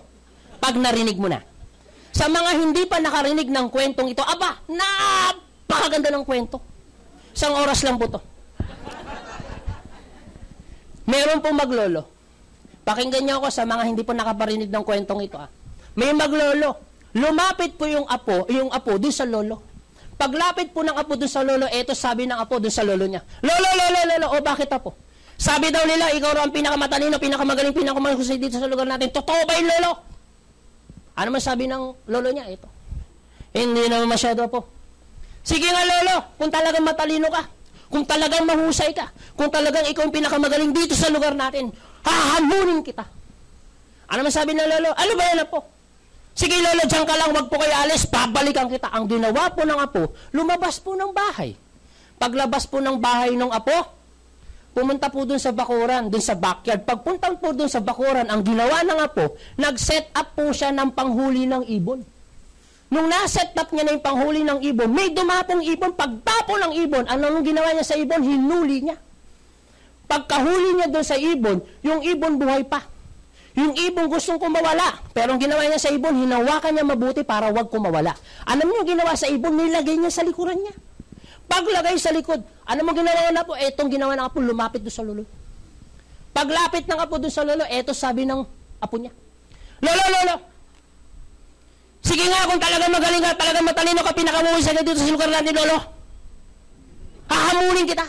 Pag narinig mo na. Sa mga hindi pa nakarinig ng kwentong ito, aba, napakaganda ng kwento. Isang oras lang po ito. Meron pong maglolo. Pakinggan niyo ako sa mga hindi po nakaparinig ng kwentong ito. May maglolo. Lumapit po yung apo doon sa lolo. Paglapit po ng apo doon sa lolo, eto sabi ng apo doon sa lolo niya. Lolo, o bakit apo? Sabi daw nila, ikaw raw ang pinakamatalino, pinakamagaling, pinakamahusay dito sa lugar natin. Totoo ba yung lolo? Ano man sabi ng lolo niya? Ito. Hindi naman masyado po. Sige nga lolo, kung talagang matalino ka, kung talagang mahusay ka, kung talagang ikaw ang pinakamagaling dito sa lugar natin, hahamunin kita. Ano man sabi ng lolo? Ano ba yan apo? Sige lolo, dyan ka lang, wag po kayo alis, babalikan kita. Ang ginawa po ng apo, lumabas po ng bahay. Paglabas po ng bahay ng apo, pumunta po dun sa bakuran, dun sa backyard. Pagpunta po dun sa bakuran, ang ginawa ng apo, nag-set up po siya ng panghuli ng ibon. Nung na-set up niya na yung panghuli ng ibon, may dumapong ibon, pagtapo ng ibon, anong ginawa niya sa ibon? Hinuli niya. Pagkahuli niya dun sa ibon, yung ibon buhay pa. Yung ibon gustong kumawala, pero ang ginawa niya sa ibon, hinawakan niya mabuti para wag kumawala. Alam niyo ginawa sa ibon, nilagay niya sa likuran niya. Paglagay sa likod, ano mo ginawa na po? Etong ginawa ng apo, lumapit doon sa lolo. Paglapit ng apo doon sa lolo, eto sabi ng apo niya. Lolo! Sige nga, kung talagang magaling ka, talagang matalino ka, pinakamuhisay ka dito sa lugar natin, lolo. Hahamunin kita.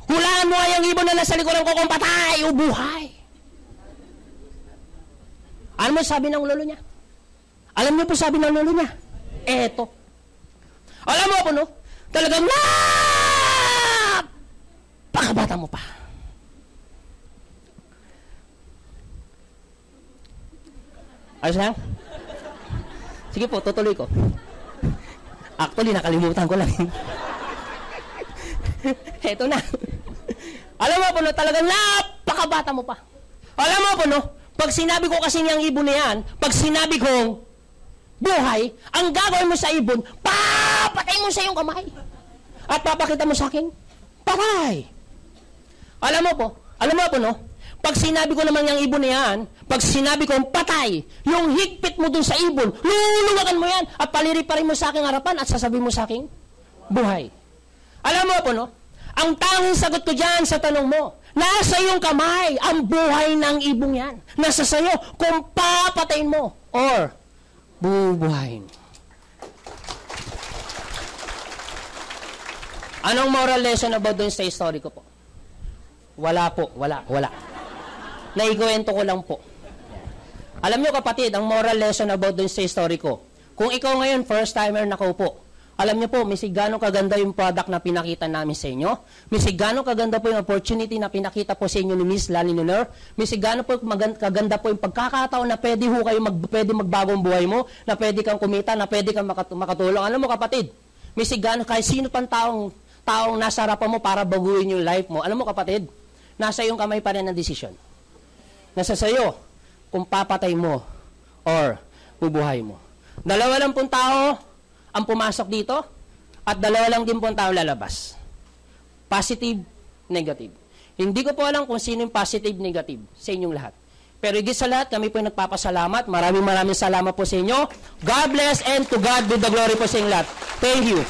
Hulaan mo nga yung ibon na nasa likuran ko kung patay o buhay. Ano mo sabi ng lolo niya? Alam niyo po sabi ng lolo niya? Eto. Alam mo po, no? Talagang pakabata mo pa. Ayos lang? Sige po, tutuloy ko. Actually, nakalimutan ko lang. Eto na. Alam mo po, no? Talagang napakabata mo pa. Alam mo po, no? Pag sinabi ko kasi niyang ibon na yan, pag sinabi kong buhay, ang gagawin mo sa ibon, papatay mo sa iyong kamay. At papakita mo sa akin, patay. Alam mo po, no? Pag sinabi ko naman yung ibon na yan, pag sinabi kong patay, yung higpit mo dun sa ibon, luluwagan mo yan, at paliriparin mo sa aking harapan, at sasabihin mo sa akin, buhay. Alam mo po, no? Ang tanging sagot ko dyan sa tanong mo, nasa iyong kamay ang buhay ng ibong yan. Nasa sayo kung papatayin mo or bubuhayin. Anong moral lesson about dun sa story ko po? Wala po, wala. Naikuwento ko lang po. Alam nyo kapatid, ang moral lesson about dun sa story ko, kung ikaw ngayon first timer nakaupo, alam niyo po, misig gano'ng kaganda yung product na pinakita namin sa inyo. Misig gano'ng kaganda po yung opportunity na pinakita po sa inyo ni Miss Lani Nuner. Misig gano'ng po kaganda po yung pagkakataon na pwede ho kayo pwede magbago ang buhay mo, na pwede kang kumita, na pwede kang makatulong. Alam mo kapatid, misig gano'ng kahit sino pang taong nasa harapan mo para baguhin yung life mo. Alam mo kapatid, nasa iyong kamay pa rin ang desisyon. Nasa sayo kung papatay mo or bubuhay mo. Dalawa lang pong tao ang pumasok dito, at dalawa lang din po ang tao lalabas. Positive, negative. Hindi ko po alam kung sino yung positive, negative sa inyong lahat. Pero higit sa lahat, kami po nagpapasalamat. Maraming salamat po sa inyo. God bless and to God be the glory po sa inyong lahat. Thank you.